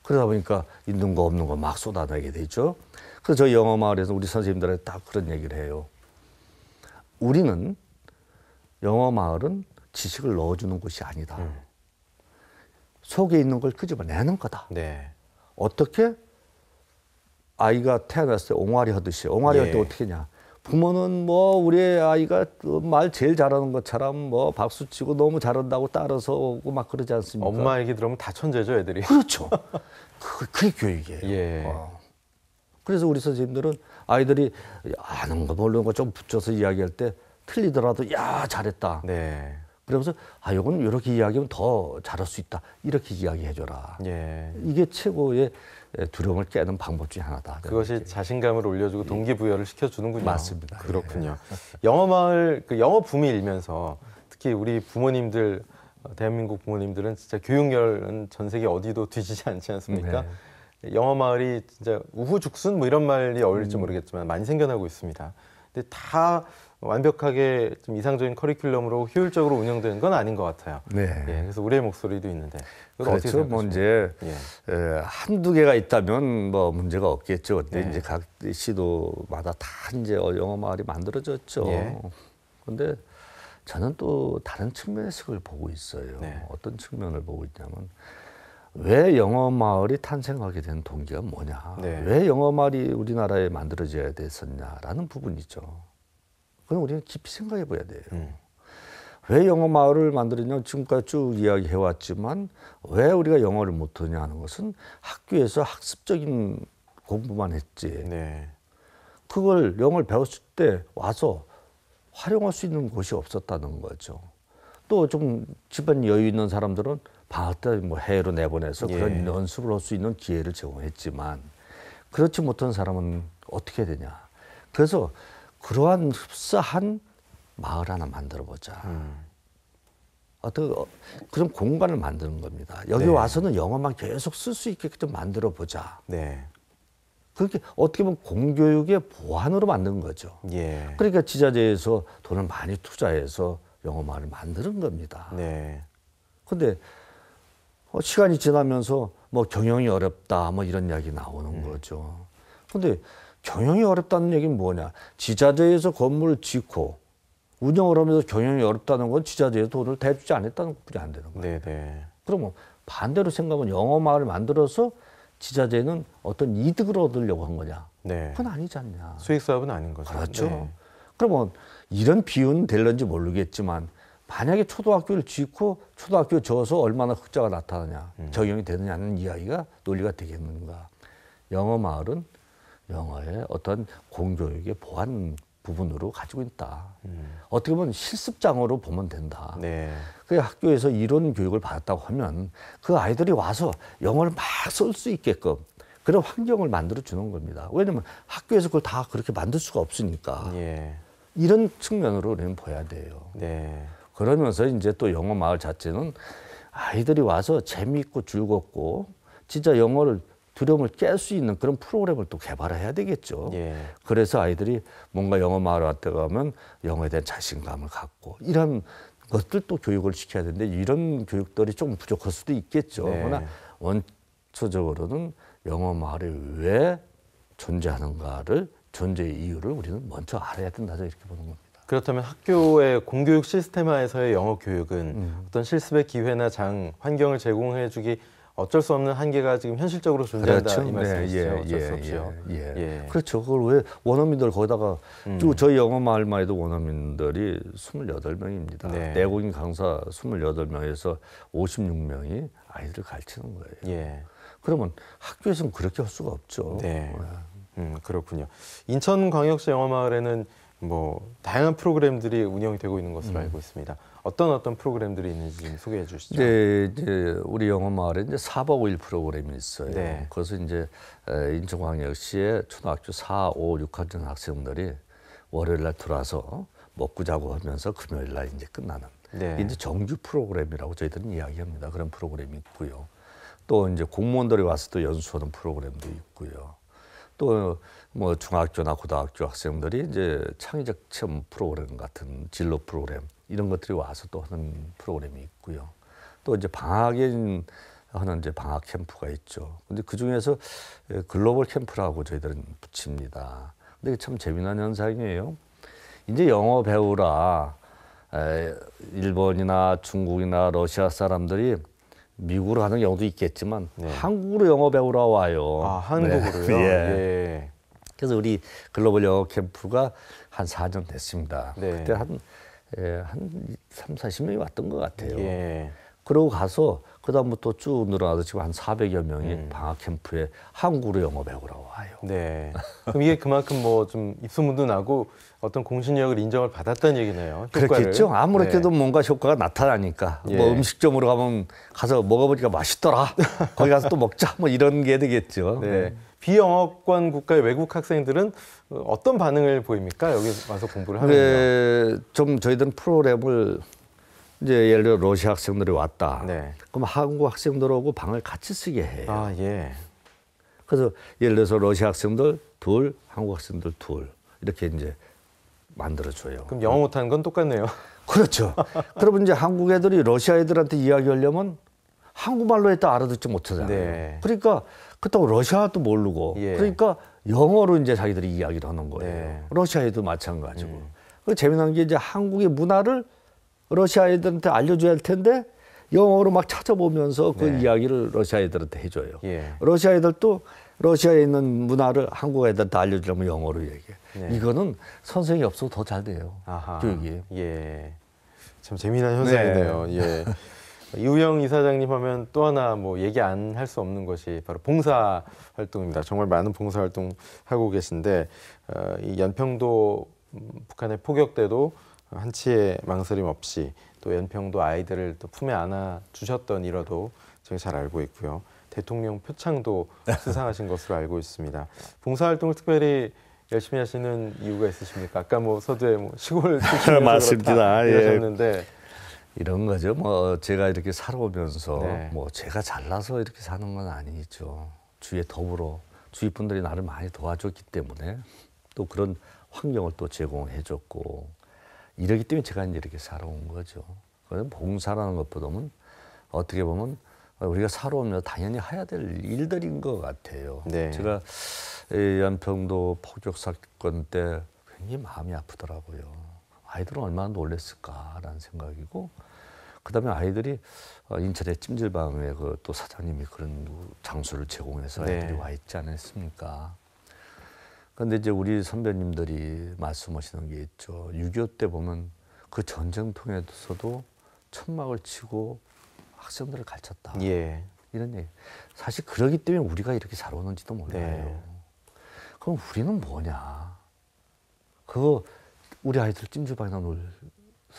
그러다 보니까 있는 거 없는 거 막 쏟아내게 되죠. 그래서 저희 영어 마을에서 우리 선생님들한테 딱 그런 얘기를 해요. 우리는 영어 마을은 지식을 넣어주는 곳이 아니다. 속에 있는 걸 끄집어내는 거다. 네. 어떻게? 아이가 태어났을 때 옹알이 하듯이 옹알이 할 때 예. 어떻게 하냐? 부모는 뭐 우리 아이가 말 제일 잘하는 것처럼 뭐 박수 치고 너무 잘한다고 따라서 오고 막 그러지 않습니까? 엄마 얘기 들으면 다 천재죠, 애들이. 그렇죠. 그게 교육이에요. 예. 그래서 우리 선생님들은 아이들이 아는 거 모르는 거 좀 붙여서 이야기할 때 틀리더라도 야 잘했다. 네. 그러면서 이건 이렇게 이야기하면 더 잘할 수 있다. 이렇게 이야기해줘라. 예. 이게 최고의 두려움을 깨는 방법 중에 하나다. 그것이 자신감을 올려주고 동기부여를 시켜주는군요. 맞습니다. 그렇군요. 영어 마을, 그 영어 붐이 일면서 특히 우리 부모님들, 대한민국 부모님들은 진짜 교육열은 전 세계 어디도 뒤지지 않지 않습니까? 영어 마을이 진짜 우후죽순 뭐 이런 말이 어울릴지 모르겠지만 많이 생겨나고 있습니다. 근데 다 완벽하게 좀 이상적인 커리큘럼으로 효율적으로 운영되는 건 아닌 것 같아요. 네. 예, 그래서 우리의 목소리도 있는데. 그건 어떻게 그렇죠. 뭐 생각하십니까? 이제 한두 개가 있다면 뭐 문제가 없겠죠. 근데 네. 이제 각 시도마다 다 이제 영어 마을이 만들어졌죠. 예. 근데 저는 또 다른 측면에서 그걸 보고 있어요. 네. 어떤 측면을 보고 있냐면 왜 영어 마을이 탄생하게 된 동기가 뭐냐? 네. 왜 영어 마을이 우리나라에 만들어져야 됐었냐라는 부분이죠. 그건 우리는 깊이 생각해 봐야 돼요. 왜 영어 마을을 만들었냐? 지금까지 쭉 이야기해 왔지만 왜 우리가 영어를 못하냐 하는 것은 학교에서 학습적인 공부만 했지. 네. 그걸 영어를 배웠을 때 와서 활용할 수 있는 곳이 없었다는 거죠. 또 좀 집안 여유 있는 사람들은 방학 때 뭐 해외로 내보내서 예. 그런 연습을 할 수 있는 기회를 제공했지만 그렇지 못한 사람은 어떻게 되냐. 그래서 그러한 흡사한 마을 하나 만들어 보자. 어떤 그런 공간을 만드는 겁니다. 여기 네. 와서는 영어만 계속 쓸 수 있게 좀 만들어 보자. 네. 그렇게 어떻게 보면 공교육의 보완으로 만든 거죠. 예. 그러니까 지자체에서 돈을 많이 투자해서 영어 마을을 만드는 겁니다. 네. 근데 시간이 지나면서 뭐 경영이 어렵다 뭐 이런 이야기 나오는 거죠. 근데 경영이 어렵다는 얘기는 뭐냐? 지자체에서 건물을 짓고 운영을 하면서 경영이 어렵다는 건 지자체에서 돈을 대주지 않았다는 것뿐이 안 되는 거예요. 네네. 그러면 반대로 생각하면 영어마을을 만들어서 지자체는 어떤 이득을 얻으려고 한 거냐? 네. 그건 아니지 않냐? 수익 사업은 아닌 거죠. 그렇죠. 네. 그러면 이런 비유는 될런지 모르겠지만 만약에 초등학교를 짓고 초등학교 지어서 얼마나 흑자가 나타나냐, 적용이 되느냐는 이야기가 논리가 되겠는가? 영어 마을은 영어의 어떤 공교육의 보완 부분으로 가지고 있다. 어떻게 보면 실습장으로 보면 된다. 네. 그 학교에서 이런 교육을 받았다고 하면 그 아이들이 와서 영어를 막 쓸 수 있게끔 그런 환경을 만들어 주는 겁니다. 왜냐하면 학교에서 그걸 다 그렇게 만들 수가 없으니까. 예. 이런 측면으로 우리는 봐야 돼요. 네. 그러면서 이제 또 영어 마을 자체는 아이들이 와서 재미있고 즐겁고 진짜 영어를 두려움을 깰 수 있는 그런 프로그램을 또 개발해야 되겠죠. 예. 그래서 아이들이 뭔가 영어 마을 왔다 가면 영어에 대한 자신감을 갖고 이런 것들 또 교육을 시켜야 되는데 이런 교육들이 좀 부족할 수도 있겠죠. 네. 그러나 원초적으로는 영어 마을이 왜 존재하는가를 존재의 이유를 우리는 먼저 알아야 된다 이렇게 보는 겁니다. 그렇다면 학교의 공교육 시스템화에서의 영어 교육은 어떤 실습의 기회나 환경을 제공해주기 어쩔 수 없는 한계가 지금 현실적으로 존재한다 그렇죠. 이 말씀이시죠? 어쩔 수 예, 없이요. 예. 예. 그렇죠. 그걸 왜 원어민들 거기다가 또 저희 영어 마을만 해도 원어민들이 28명입니다. 네. 내국인 강사 28명에서 56명이 아이들을 가르치는 거예요. 예. 그러면 학교에서는 그렇게 할 수가 없죠. 네. 그렇군요. 인천광역시 영어마을에는 뭐 다양한 프로그램들이 운영이 되고 있는 것으로 알고 있습니다. 어떤 프로그램들이 있는지 좀 소개해 주시죠. 이제 우리 영어 마을에 이제 4박 5일 프로그램이 있어요. 네. 그래서 이제 인천광역시의 초등학교 4, 5, 6학년 학생들이 월요일 날 들어와서 먹고 자고 하면서 금요일 날 이제 끝나는. 네. 이제 정규 프로그램이라고 저희들은 이야기합니다. 그런 프로그램이 있고요. 또 이제 공무원들이 와서 또 연수하는 프로그램도 있고요. 또 뭐 중학교나 고등학교 학생들이 이제 창의적 체험 프로그램 같은 진로 프로그램 이런 것들이 와서 또 하는 프로그램이 있고요. 또 이제 방학에 하는 이제 방학 캠프가 있죠. 근데 그 중에서 글로벌 캠프라고 저희들은 붙입니다. 근데 참 재미난 현상이에요. 이제 영어 배우라 일본이나 중국이나 러시아 사람들이 미국으로 가는 경우도 있겠지만 네. 한국으로 영어 배우러 와요. 아, 한국으로요? 네. 예. 예. 그래서 우리 글로벌 영어 캠프가 한 4년 됐습니다. 네. 그때 한 3, 40명이 왔던 것 같아요. 예. 그러고 가서 그다음부터 쭉 늘어나서 지금 한 400여 명이 방학 캠프에 한국으로 영어 배우러 와요. 네. 그럼 이게 그만큼 뭐 좀 입소문도 나고 어떤 공신력을 인정을 받았다는 얘기네요. 효과를. 그렇겠죠. 아무래도 네. 뭔가 효과가 나타나니까 예. 뭐 음식점으로 가면 가서 먹어보니까 맛있더라. 거기 가서 또 먹자. 뭐 이런 게 되겠죠. 네. 비영어권 국가의 외국 학생들은 어떤 반응을 보입니까? 여기 와서 공부를 하면요. 네, 좀 저희들은 프로그램을 이제 예를 들어 러시아 학생들이 왔다. 네. 그럼 한국 학생들하고 방을 같이 쓰게 해요. 아, 예. 그래서 예를 들어서 러시아 학생들 둘, 한국 학생들 둘 이렇게 이제 만들어줘요. 그럼 영어 못하는 건 똑같네요. 그렇죠. 그러면 이제 한국 애들이 러시아 애들한테 이야기하려면 한국말로 했다 알아듣지 못하잖아요. 네. 그러니까 그렇다고 러시아도 모르고 예. 그러니까 영어로 이제 자기들이 이야기를 하는 거예요. 네. 러시아 애도 마찬가지고. 그 재미난 게 이제 한국의 문화를 러시아 애들한테 알려줘야 할 텐데 영어로 막 찾아보면서 그 네. 이야기를 러시아 애들한테 해줘요. 예. 러시아 애들도 러시아에 있는 문화를 한국 애들한테 알려주려면 영어로 얘기해. 네. 이거는 선생이 없어도 더 잘 돼요. 아하. 교육이. 예. 참 재미난 현상이네요. 예. 이우영 이사장님 하면 또 하나 뭐 얘기 안 할 수 없는 것이 바로 봉사 활동입니다. 정말 많은 봉사 활동 하고 계신데 이 연평도 북한의 포격 때도 한치의 망설임 없이 또 연평도 아이들을 또 품에 안아 주셨던 일화도 제가 잘 알고 있고요. 대통령 표창도 수상하신 것으로 알고 있습니다. 봉사 활동을 특별히 열심히 하시는 이유가 있으십니까? 아까 뭐 서두에 뭐 시골 출신이라서 맞습니다. 예. 이러셨는데 이런 거죠. 뭐 제가 이렇게 살아오면서 네. 뭐 제가 잘나서 이렇게 사는 건 아니죠. 주위에 더불어 주위 분들이 나를 많이 도와줬기 때문에 또 그런 환경을 또 제공해줬고 이러기 때문에 제가 이제 이렇게 살아온 거죠. 그래서 봉사라는 것보다는 어떻게 보면 우리가 살아오면서 당연히 해야 될 일들인 것 같아요. 네. 제가 이 연평도 포격 사건 때 굉장히 마음이 아프더라고요. 아이들은 얼마나 놀랬을까라는 생각이고, 그다음에 아이들이 인천의 찜질방에 그 또 사장님이 그런 장소를 제공해서 아이들이 네. 와 있지 않았습니까? 그런데 이제 우리 선배님들이 말씀하시는 게 있죠. 6.25 때 보면 그 전쟁통에서도 천막을 치고 학생들을 가르쳤다. 예. 이런 얘기. 사실 그러기 때문에 우리가 이렇게 잘 오는지도 몰라요. 네. 그럼 우리는 뭐냐? 그거 우리 아이들 찜질방에다 놀서는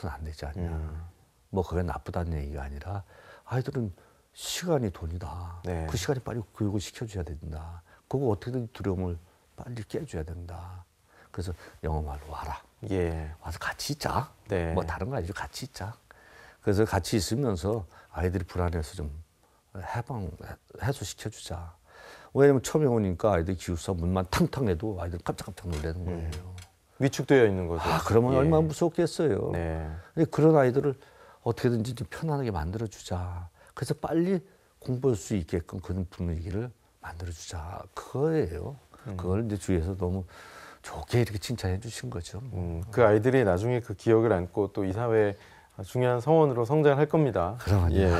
안 되지 않냐? 뭐 그게 나쁘다는 얘기가 아니라 아이들은 시간이 돈이다. 네. 그 시간에 빨리 교육을 시켜줘야 된다. 그거 어떻게든 두려움을 빨리 깨줘야 된다. 그래서 영어말로 와라. 예. 와서 같이 있자. 네. 뭐 다른 거 아니죠. 같이 있자. 그래서 같이 있으면서 아이들이 불안해서 좀 해소시켜주자. 왜냐면 처음에 오니까 아이들 기숙사 문만 탕탕해도 아이들 깜짝깜짝 놀라는 거예요. 위축되어 있는 거죠. 아, 그러면 예. 얼마나 무섭겠어요. 네. 근데 그런 아이들을 어떻게든지 좀 편안하게 만들어주자. 그래서 빨리 공부할 수 있게끔 그런 분위기를 만들어주자. 그거예요. 그걸 이제 주위에서 너무 좋게 이렇게 칭찬해 주신 거죠. 그 아이들이 나중에 그 기억을 안고 또 이 사회의 중요한 성원으로 성장할 겁니다. 그럼요. 예.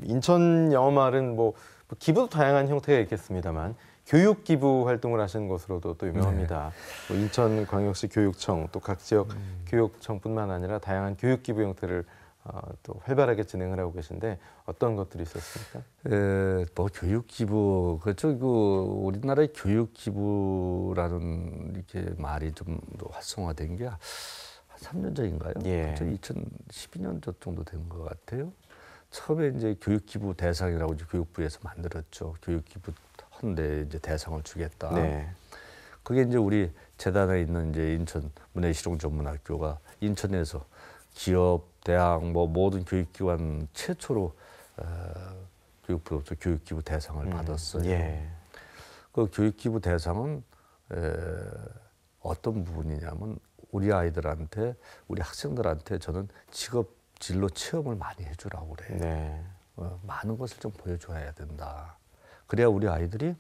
인천 영어마을은 뭐 기부도 다양한 형태가 있겠습니다만 교육 기부 활동을 하시는 것으로도 또 유명합니다. 뭐 인천광역시 교육청 또 각 지역 교육청뿐만 아니라 다양한 교육 기부 형태를 또 활발하게 진행을 하고 계신데 어떤 것들이 있었습니까? 뭐 교육 기부 그렇죠. 그 우리나라의 교육 기부라는 이렇게 말이 좀 활성화된 게 한 3년 전인가요? 예. 그렇죠? 2012년 정도 된 것 같아요. 처음에 이제 교육 기부 대상이라고 이제 교육부에서 만들었죠. 교육 기부 헌데 이제 대상을 주겠다. 네. 그게 이제 우리 재단에 있는 이제 인천 문해실용전문학교가 인천에서 기업, 대학, 뭐 모든 교육기관 최초로 교육부로부터 교육기부 대상을 받았어요. 예. 그 교육기부 대상은 어떤 부분이냐면 우리 아이들한테, 우리 학생들한테 저는 직업 진로 체험을 많이 해주라고 그래요. 네. 많은 것을 좀 보여줘야 된다. 그래야 우리 아이들이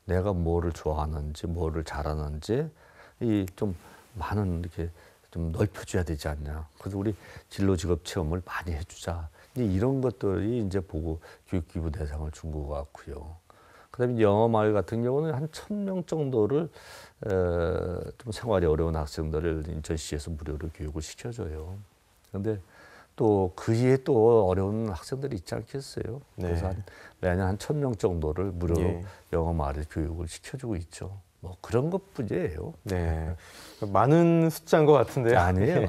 내가 뭐를 좋아하는지, 뭐를 잘하는지 이 좀 많은 이렇게 좀 넓혀줘야 되지 않냐. 그래서 우리 진로 직업 체험을 많이 해주자. 이제 이런 것들이 이제 보고 교육기부 대상을 준 것 같고요. 그다음에 영어마을 같은 경우는 한 1,000명 정도를 좀 생활이 어려운 학생들을 인천시에서 무료로 교육을 시켜줘요. 그런데 또 그 이에 또 어려운 학생들이 있지 않겠어요. 네. 그래서 매년 한 1,000명 정도를 무료로 예. 영어마을 교육을 시켜주고 있죠. 뭐 그런 것뿐이에요. 네. 많은 숫자인 것 같은데요. 아니에요.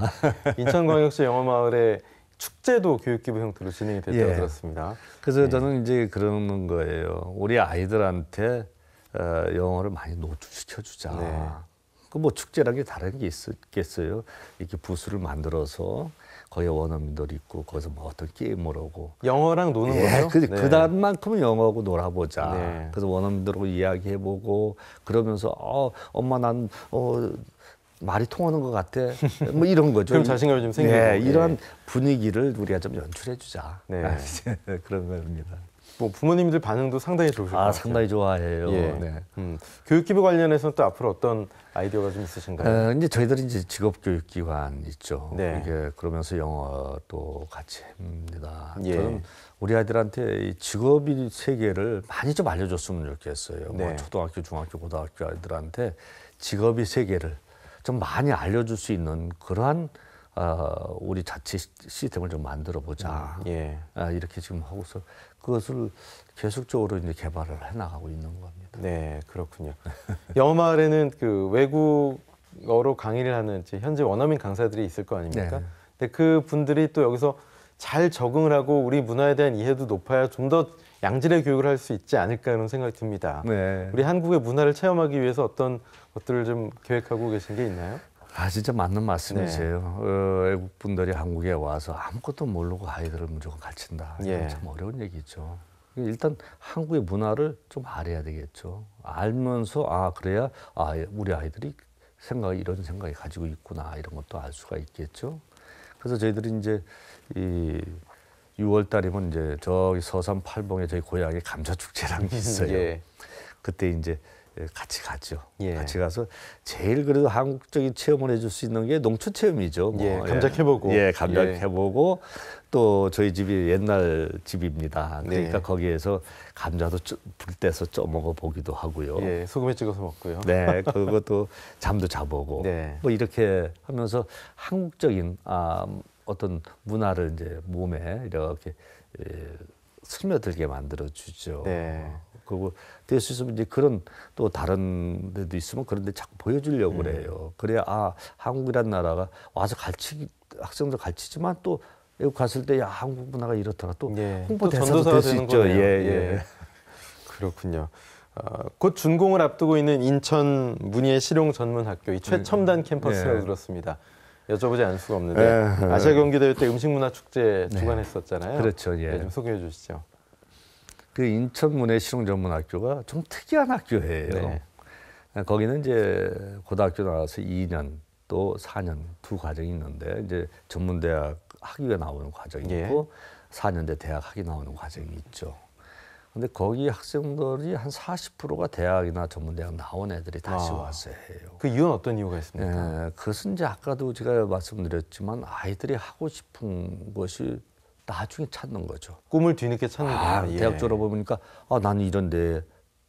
인천광역시 영어마을에 축제도 교육기부 형태로 진행이 됐다고 예. 들었습니다. 그래서 네. 저는 이제 그러는 거예요. 우리 아이들한테 영어를 많이 노출시켜주자. 네. 그 뭐 축제라는 게 다른 게 있겠어요. 이렇게 부스를 만들어서 거기에 원어민들이 있고 거기서 뭐 어떤 게임을 하고. 영어랑 노는 거죠? 그 다음만큼은 영어하고 놀아보자. 네. 그래서 원어민들하고 이야기해보고 그러면서 엄마 난 말이 통하는 것 같아. 뭐 이런 거죠. 그럼 자신감이 좀 생기고. 네, 예. 이런 분위기를 우리가 좀 연출해주자. 네. 그런 겁니다. 뭐 부모님들 반응도 상당히 좋으실 것 같아요. 상당히 좋아해요. 예. 네. 교육기부 관련해서는 또 앞으로 어떤 아이디어가 좀 있으신가요? 이제 저희들이 이제 직업교육기관 있죠. 네. 이게 그러면서 영어도 같이 합니다. 예. 저는 우리 아이들한테 이 직업의 세계를 많이 좀 알려줬으면 좋겠어요. 네. 뭐 초등학교, 중학교, 고등학교 아이들한테 직업의 세계를 좀 많이 알려줄 수 있는 그러한 우리 자체 시스템을 좀 만들어 보자. 예. 이렇게 지금 하고서 그것을 계속적으로 이제 개발을 해 나가고 있는 겁니다. 네, 그렇군요. 영어마을에는 그 외국어로 강의를 하는 이제 현재 원어민 강사들이 있을 거 아닙니까? 네. 근데 그 분들이 또 여기서 잘 적응을 하고 우리 문화에 대한 이해도 높아야 좀 더 양질의 교육을 할 수 있지 않을까 이런 생각이 듭니다. 네. 우리 한국의 문화를 체험하기 위해서 어떤 것들을 좀 계획하고 계신 게 있나요? 진짜 맞는 말씀이세요. 외국 분들이 한국에 와서 아무것도 모르고 아이들을 무조건 가르친다. 예. 이건 참 어려운 얘기죠. 일단 한국의 문화를 좀 알아야 되겠죠. 알면서 그래야 우리 아이들이 이런 생각이 가지고 있구나 이런 것도 알 수가 있겠죠. 그래서 저희들이 이제 이 6월 달이면 이제 저기 서산 팔봉에 저희 고향에 감자 축제라는 게 있어요. 예. 그때 이제 같이 가죠. 예. 같이 가서 제일 그래도 한국적인 체험을 해줄 수 있는 게 농촌 체험이죠. 뭐. 예, 감자 캐보고. 예, 감자 예. 캐보고 또 저희 집이 옛날 집입니다. 그러니까 네. 거기에서 감자도 불 떼서 쪄 먹어 보기도 하고요. 예, 소금에 찍어서 먹고요. 네, 그것도 잠도 자보고 네. 뭐 이렇게 하면서 한국적인 어떤 문화를 이제 몸에 이렇게 스며들게 만들어 주죠. 네. 그리고 될 수 있으면 이제 그런 또 다른 데도 있으면 그런 데 자꾸 보여주려고 그래요. 그래야 한국이란 나라가 와서 학생들 가르치지만 또 외국 갔을 때 야 한국 문화가 이렇더라 또 예, 홍보 또 대사도 전도사가 될 수 되는 있죠. 거네요. 예. 그렇군요. 곧 준공을 앞두고 있는 인천 문예 실용 전문 학교 이 최첨단 캠퍼스라고 예. 들었습니다. 여쭤보지 않을 수가 없는데 예. 아시아 경기 대회 때 음식 문화 축제 주관했었잖아요. 그렇죠. 예. 네, 좀 소개해 주시죠. 그 인천문예 실용전문학교가 좀 특이한 학교예요. 네. 거기는 이제 고등학교 나와서 2년 또 4년 두 과정이 있는데 이제 전문대학 학위가 나오는 과정이 예. 있고 4년제 대학 학위 나오는 과정이 있죠. 근데 거기 학생들이 한 40%가 대학이나 전문대학 나온 애들이 다시 와서 해요. 그 이유는 어떤 이유가 있습니까? 예, 그것은 이제 아까도 제가 말씀드렸지만 아이들이 하고 싶은 것이 나중에 찾는 거죠. 꿈을 뒤늦게 찾는 거예요. 예. 대학 졸업해보니까 나는 이런 데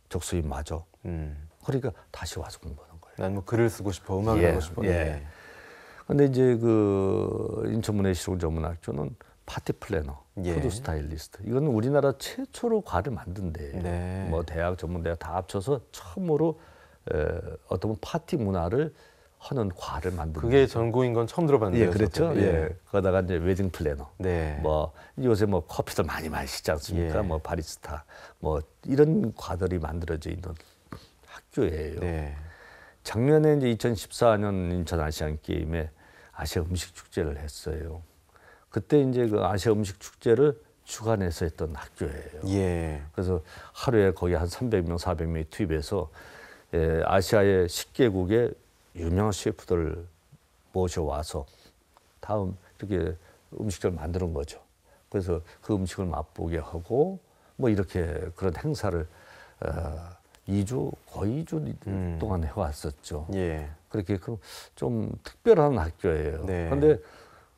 적성이 맞아. 음. 그러니까 다시 와서 공부하는 거예요. 난 뭐 글을 쓰고 싶어, 음악을 예, 하고 싶어. 예. 근데 이제 그 인천문예 실용전문학교는 파티 플래너, 예. 푸드 스타일리스트. 이거는 우리나라 최초로 과를 만든 데예요. 네. 뭐 대학, 전문대학 다 합쳐서 처음으로 어떤 파티 문화를 하는 과를 만든. 그게 전공인 건 처음 들어봤는데요. 예, 그렇죠. 저도. 예. 거기다가 이제 웨딩 플래너. 네. 뭐 요새 뭐 커피들 많이 마시지 않습니까? 예. 뭐 바리스타, 뭐 이런 과들이 만들어져 있는 학교예요. 네. 작년에 이제 2014년 인천 아시안 게임에 아시아 음식 축제를 했어요. 그때 이제 그 아시아 음식 축제를 주관해서 했던 학교예요. 예. 그래서 하루에 거기 한 300명, 400명이 투입해서 아시아의 10개국의 유명한 셰프들을 모셔와서 다음 이렇게 음식을 만드는 거죠. 그래서 그 음식을 맛보게 하고 뭐 이렇게 그런 행사를 2주, 거의 2주 동안 해왔었죠. 예. 그렇게 좀 특별한 학교예요. 네. 그런데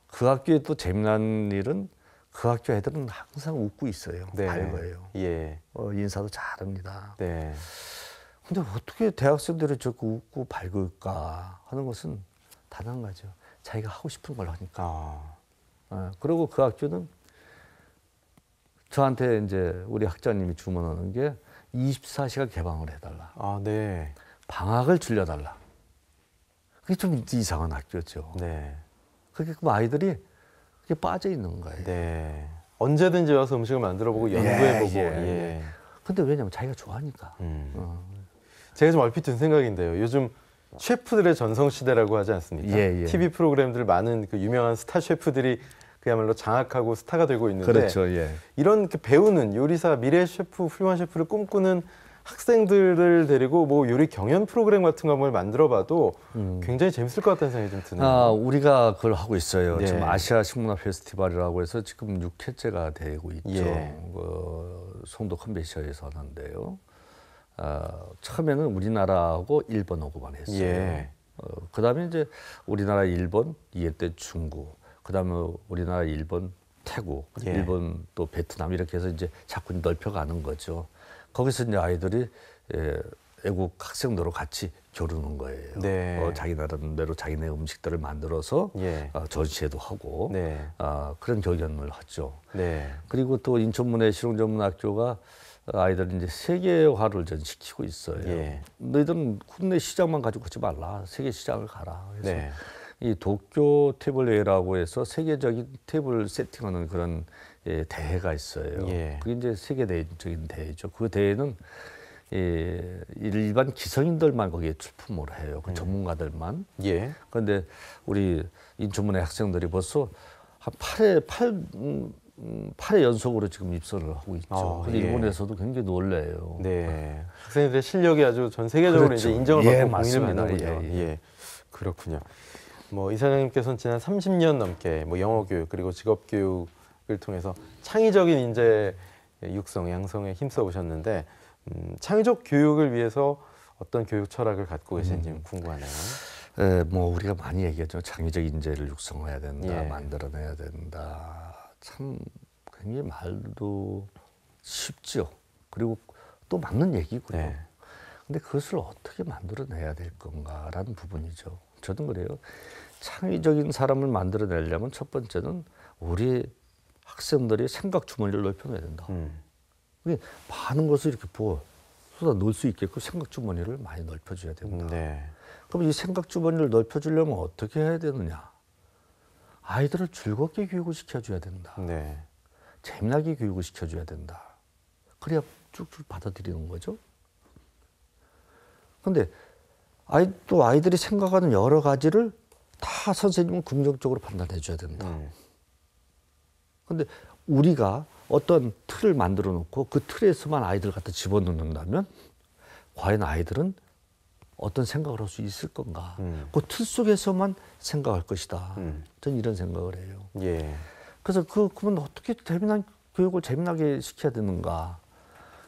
그 학교에 또 재미난 일은 그 학교 애들은 항상 웃고 있어요. 네. 밝아요. 예. 인사도 잘합니다. 네. 근데 어떻게 대학생들이 저렇게 웃고 밝을까 하는 것은 단 한 가지요. 자기가 하고 싶은 걸 하니까. 그리고 그 학교는 저한테 이제 우리 학장님이 주문하는 게 24시간 개방을 해달라. 네. 방학을 줄여달라. 그게 좀 이상한 학교죠. 네. 그게 그럼 아이들이 그게 빠져 있는 거예요. 네. 언제든지 와서 음식을 만들어보고 연구해보고. 예. 근데 왜냐면 자기가 좋아하니까. 제가 좀 얼핏 든 생각인데요. 요즘 셰프들의 전성시대라고 하지 않습니까? 예, 예. TV 프로그램들 많은 그 유명한 스타 셰프들이 그야말로 장악하고 스타가 되고 있는데 그렇죠. 예. 이런 그 배우는 요리사, 미래 셰프, 훌륭한 셰프를 꿈꾸는 학생들을 데리고 뭐 요리 경연 프로그램 같은 거 한번 만들어봐도 굉장히 재밌을 것 같다는 생각이 좀 드네요. 우리가 그걸 하고 있어요. 네. 지금 아시아 식문화 페스티벌이라고 해서 지금 6회째가 되고 있죠. 예. 송도 컨벤션에서 하는데요. 처음에는 우리나라하고 일본하고만 했어요. 예. 그다음에 이제 우리나라, 일본, 이에 때 중국, 그다음에 우리나라, 일본, 태국, 예. 일본 또 베트남 이렇게 해서 이제 자꾸 넓혀가는 거죠. 거기서 이제 아이들이 외국 학생들하고 같이 겨루는 거예요. 네. 자기 나름대로 자기네 음식들을 만들어서 예. 전시회도 하고 네. 그런 경연을 하죠. 네. 그리고 또 인천문예 실용전문학교가 아이들 이제 세계화를 전 시키고 있어요. 예. 너희들은 국내 시장만 가지고 가지 말라. 세계 시장을 가라. 그래서 네. 이 도쿄 태블웨이라고 해서 세계적인 테이블 세팅하는 그런 대회가 있어요. 예. 그게 이제 세계적인 대회죠. 그 대회는 일반 기성인들만 거기에 출품을 해요. 그 전문가들만. 예. 그런데 우리 인천문예 학생들이 벌써 한 8회 연속으로 지금 입소를 하고 있죠. 근데 예. 일본에서도 굉장히 놀래요. 네. 학생들의 실력이 아주 전 세계적으로 그렇죠. 이제 인정을 예, 받고 공인을 맞습니다. 받는군요. 예, 예. 그렇군요. 뭐 이사장님께서는 지난 30년 넘게 뭐 영어 교육 그리고 직업 교육 통해서 창의적인 인재 육성, 양성에 힘써 오셨는데 창의적 교육을 위해서 어떤 교육 철학을 갖고 계신지 궁금하네요. 뭐 우리가 많이 얘기하죠. 창의적 인재를 육성해야 된다, 예. 만들어내야 된다. 참 굉장히 말도 쉽죠. 그리고 또 맞는 얘기고요. 네. 근데 그것을 어떻게 만들어내야 될 건가라는 부분이죠. 저도 그래요. 창의적인 사람을 만들어내려면 첫 번째는 우리 학생들의 생각 주머니를 넓혀내야 된다. 그게 많은 것을 이렇게 쏟아 넣을 수 있게끔 생각 주머니를 많이 넓혀줘야 된다. 네. 그럼 이 생각 주머니를 넓혀주려면 어떻게 해야 되느냐? 아이들을 즐겁게 교육을 시켜줘야 된다. 네. 재미나게 교육을 시켜줘야 된다. 그래야 쭉쭉 받아들이는 거죠. 근데 또 아이들이 생각하는 여러 가지를 다 선생님은 긍정적으로 판단해 줘야 된다. 근데 우리가 어떤 틀을 만들어 놓고 그 틀에서만 아이들 갖다 집어넣는다면 과연 아이들은 어떤 생각을 할 수 있을 건가? 그 틀 속에서만 생각할 것이다. 저는 이런 생각을 해요. 예. 그래서 그러면 어떻게 재미난 교육을 재미나게 시켜야 되는가?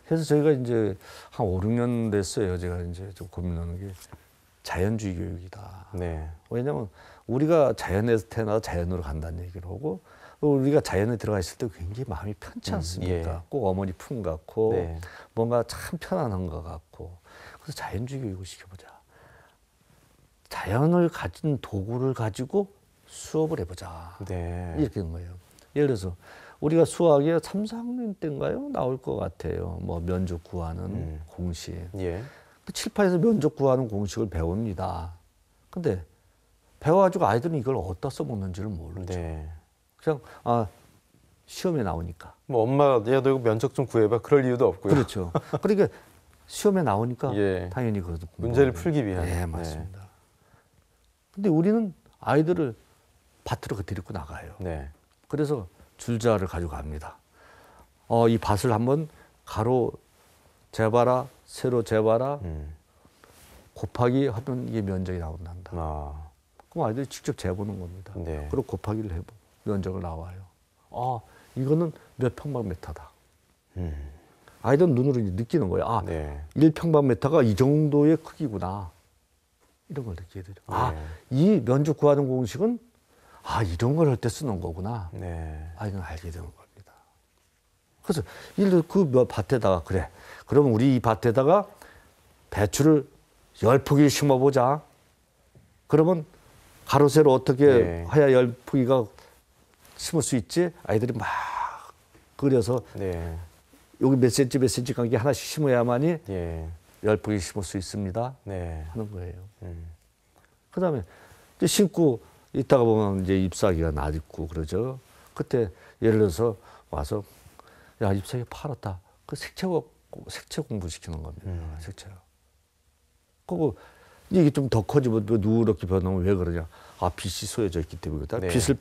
그래서 저희가 이제 한 5, 6년 됐어요. 제가 이제 좀 고민하는 게 자연주의 교육이다. 네. 왜냐하면 우리가 자연에서 태어나 자연으로 간다는 얘기를 하고 우리가 자연에 들어가 있을 때 굉장히 마음이 편치 않습니까? 예. 꼭 어머니 품 같고 네. 뭔가 참 편안한 것 같고 그래서 자연주의 교육을 시켜보자. 자연을 가진 도구를 가지고 수업을 해보자. 네. 이렇게 된 거예요. 예를 들어서 우리가 수학에 3, 4학년 때인가요? 나올 것 같아요. 뭐 면적 구하는 공식. 예. 그 칠판에서 면적 구하는 공식을 배웁니다. 근데 배워가지고 아이들은 이걸 어디다 써먹는지를 모르죠. 네. 그냥 시험에 나오니까. 뭐 엄마가 야 너 이거 면적 좀 구해봐 그럴 이유도 없고요. 그렇죠. 그러니까 시험에 나오니까 예. 당연히 그것도 문제를 풀기 위한. 네, 맞습니다. 근데 우리는 아이들을 밭으로 데리고 나가요. 네. 그래서 줄자를 가지고 갑니다. 이 밭을 한번 가로 재봐라, 세로 재봐라, 곱하기 하면 이게 면적이 나온단다. 그럼 아이들이 직접 재보는 겁니다. 네. 그리고 곱하기를 해보 면적을 나와요. 이거는 몇 평방미터다. 아이들은 눈으로 이제 느끼는 거예요. 네. 1평방미터가 이 정도의 크기구나. 이런 걸 느끼게 되죠. 네. 이 면적 구하는 공식은 이런 걸 할 때 쓰는 거구나. 네. 아이는 알게 되는 겁니다. 그래서 예를 들어 그 밭에다가 그러면 우리 이 밭에다가 배추를 10포기 심어보자. 그러면 가로 세로 어떻게 네. 해야 10포기가 심을 수 있지? 아이들이 막 그려서 네. 여기 몇 센치 간격에 하나씩 심어야만이 예. 10포기 심을 수 있습니다. 네. 하는 거예요. 그다음에 이제 심고 있다가 보면 이제 잎사귀가 낯익고 그러죠. 그때 예를 들어서 와서 야 잎사귀 팔았다. 그 색채 공부 시키는 겁니다. 색채. 그리고 이게 좀 더 커지면 누렇게 변하면 왜 그러냐? 빛이 쏘여져 있기 때문이다. 네. 빛을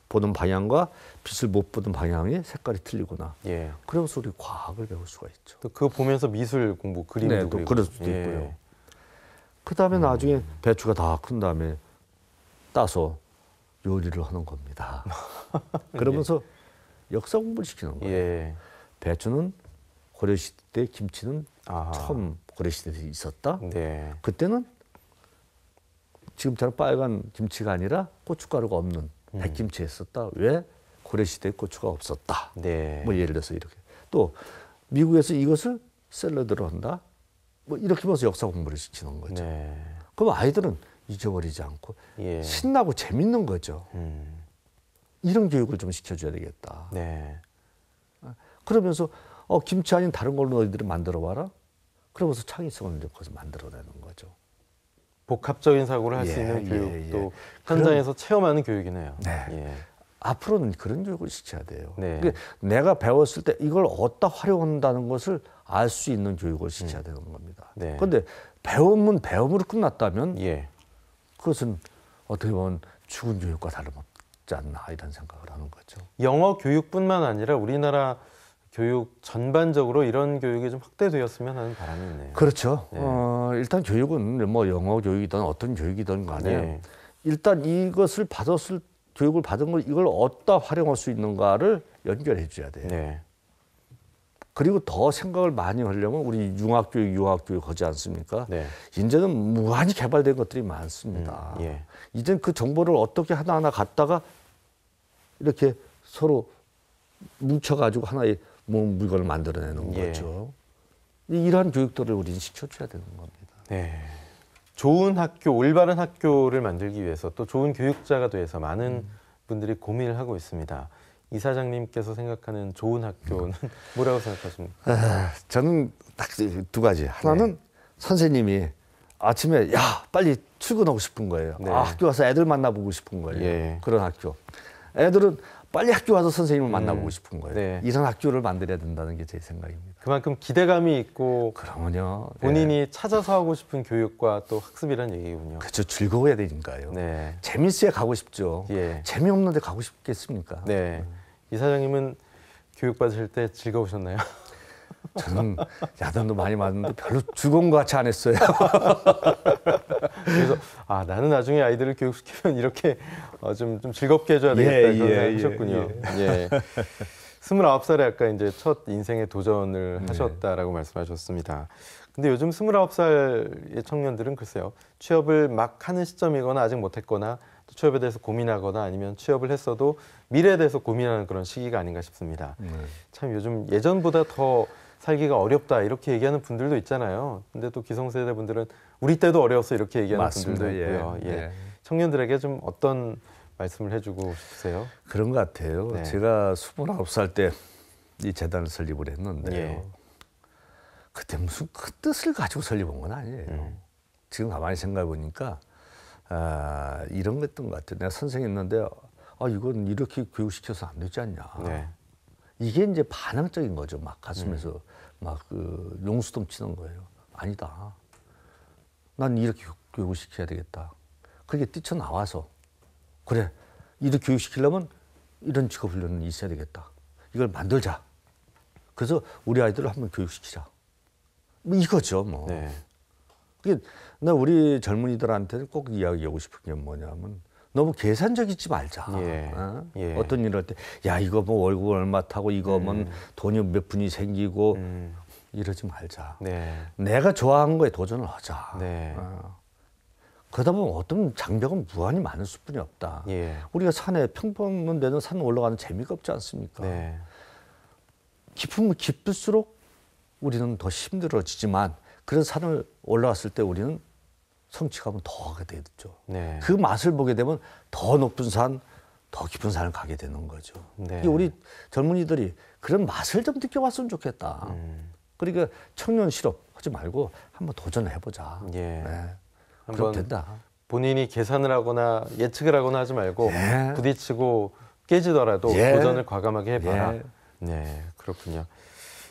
보는 방향과 빛을 못 보는 방향이 색깔이 틀리구나. 예. 그러면서 우리 과학을 배울 수가 있죠. 또 그거 보면서 미술 공부, 그림도 네, 또 그리고. 그럴 수도 예. 있고요. 그 다음에 나중에 배추가 다 큰 다음에 따서 요리를 하는 겁니다. 그러면서 역사 공부를 시키는 거예요. 예. 배추는 고려시대, 김치는 아하. 처음 고려시대에 있었다. 네. 그때는 지금처럼 빨간 김치가 아니라 고춧가루가 없는 백김치였었다. 왜? 고려시대에 고추가 없었다. 네. 뭐 예를 들어서 이렇게. 또 미국에서 이것을 샐러드로 한다. 뭐 이렇게 하면서 역사 공부를 시키는 거죠. 네. 그럼 아이들은 잊어버리지 않고 예. 신나고 재밌는 거죠. 이런 교육을 좀 시켜줘야 되겠다. 네. 그러면서 김치 아닌 다른 걸로 너희들이 만들어 봐라. 그러면서 창의성을 거기서 만들어내는 거죠. 복합적인 사고를 할 수 있는 교육도 현장에서 체험하는 교육이네요. 네. 예. 앞으로는 그런 교육을 시켜야 돼요. 네. 그러니까 내가 배웠을 때 이걸 어디다 활용한다는 것을 알 수 있는 교육을 시켜야 되는 겁니다. 네. 그런데 배움은 배움으로 끝났다면 예. 그것은 어떻게 보면 죽은 교육과 다름없지 않나 이런 생각을 하는 거죠. 영어 교육뿐만 아니라 우리나라 교육 전반적으로 이런 교육이 좀 확대되었으면 하는 바람이 있네요. 그렇죠. 네. 일단 교육은 뭐 영어 교육이든 어떤 교육이든 간에 예. 일단 이것을 받았을 교육을 받은 걸 이걸 어디다 활용할 수 있는가를 연결해 줘야 돼요. 네. 그리고 더 생각을 많이 하려면 우리 융합교육 하지 않습니까? 네. 이제는 무한히 개발된 것들이 많습니다. 예. 이젠 그 정보를 어떻게 하나하나 갖다가 이렇게 서로 뭉쳐가지고 하나의 물건을 만들어내는 예. 거죠. 이러한 교육들을 우리는 시켜줘야 되는 겁니다. 네. 좋은 학교, 올바른 학교를 만들기 위해서 또 좋은 교육자가 돼서 많은 분들이 고민을 하고 있습니다. 이사장님께서 생각하는 좋은 학교는 뭐라고 생각하십니까? 저는 딱 두 가지. 하나는 선생님이 아침에 야 빨리 출근하고 싶은 거예요. 네. 학교 와서 애들 만나보고 싶은 거예요. 예. 그런 학교. 애들은 빨리 학교 와서 선생님을 만나보고 싶은 거예요. 네. 이런 학교를 만들어야 된다는 게 제 생각입니다. 그만큼 기대감이 있고 그러면요. 본인이 찾아서 하고 싶은 교육과 또 학습이란 얘기군요. 그렇죠. 즐거워야 되니까요. 네. 재밌어야 가고 싶죠. 예. 재미없는데 가고 싶겠습니까? 네. 이사장님은 교육 받으실 때 즐거우셨나요? 저는 야단도 많이 맞는데 별로 즐거운 것 같이 안 했어요. 그래서 나는 나중에 아이들을 교육시키면 이렇게 좀 즐겁게 해줘야 되겠다 예, 그런 예, 생각하셨군요. 예. 29살에 아까 이제 첫 인생의 도전을 하셨다라고 말씀하셨습니다. 근데 요즘 29살의 청년들은 글쎄요, 취업을 막 하는 시점이거나 아직 못했거나 또 취업에 대해서 고민하거나 아니면 취업을 했어도 미래에 대해서 고민하는 그런 시기가 아닌가 싶습니다. 참 요즘 예전보다 더 살기가 어렵다 이렇게 얘기하는 분들도 있잖아요. 근데 또 기성세대 분들은 우리 때도 어려웠어 이렇게 얘기하는 맞습니다. 분들도 있고요. 예. 예. 청년들에게 좀 어떤 말씀을 해주고 싶으세요? 그런 것 같아요. 네. 제가 29살 때 이 재단을 설립을 했는데요. 예. 그때 무슨 큰 뜻을 가지고 설립한 건 아니에요. 지금 가만히 생각해 보니까 이런 거였던 것 같아요. 내가 선생했는데 이건 이렇게 교육시켜서 안 되지 않냐. 네. 이게 이제 반항적인 거죠. 막 가슴에서 막 용수동 치는 거예요. 아니다. 난 이렇게 교육을 시켜야 되겠다. 그렇게 뛰쳐나와서 그래 이렇게 교육시키려면 이런 직업훈련이 있어야 되겠다. 이걸 만들자. 그래서 우리 아이들을 한번 교육시키자. 뭐 이거죠. 뭐. 네. 그게 나 우리 젊은이들한테는 꼭 이야기하고 싶은 게 뭐냐면 너무 계산적이지 말자. 예. 예. 어떤 일을 할 때 야 이거 뭐 월급 얼마 타고 이거면 돈이 몇 푼이 생기고 이러지 말자. 네. 내가 좋아하는 거에 도전을 하자. 네. 그러다 보면 어떤 장벽은 무한히 많을 수뿐이 없다. 예. 우리가 산에 평범한 데는 산 올라가는 재미가 없지 않습니까? 네. 깊으면 깊을수록 우리는 더 힘들어지지만 그런 산을 올라갔을 때 우리는 성취감은 더 하게 되죠. 네. 그 맛을 보게 되면 더 높은 산, 더 깊은 산을 가게 되는 거죠. 네. 이게 우리 젊은이들이 그런 맛을 좀 느껴봤으면 좋겠다. 그러니까 청년 실업 하지 말고 한번 도전을 해보자. 예. 네. 한번 그럼 된다. 본인이 계산을 하거나 예측을 하거나 하지 말고 예. 부딪히고 깨지더라도 예. 도전을 과감하게 해봐라. 예. 네, 그렇군요.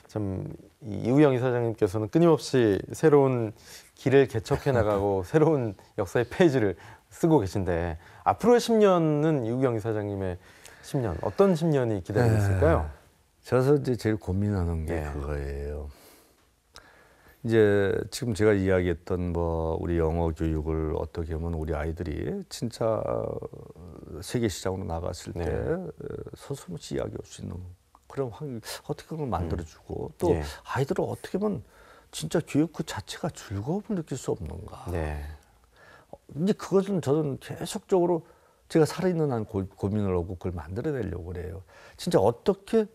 참 이우영 이사장님께서는 끊임없이 새로운 길을 개척해 나가고 새로운 역사의 페이지를 쓰고 계신데 앞으로의 10년은 이우영 이사장님의 10년 어떤 10년이 기다리고 있을까요? 저서 이제 제일 고민하는 게 예. 그거예요. 이제 지금 제가 이야기했던 뭐 우리 영어 교육을 어떻게 하면 우리 아이들이 진짜 세계 시장으로 나갔을 네. 때 서슴없이 이야기할 수 있는 그런 환경 어떻게 그걸 만들어주고 또 예. 아이들을 어떻게 하면 진짜 교육 그 자체가 즐거움을 느낄 수 없는가. 네. 이제 그것은 저는 계속적으로 제가 살아있는 한 고민을 하고 그걸 만들어내려고 그래요. 진짜 어떻게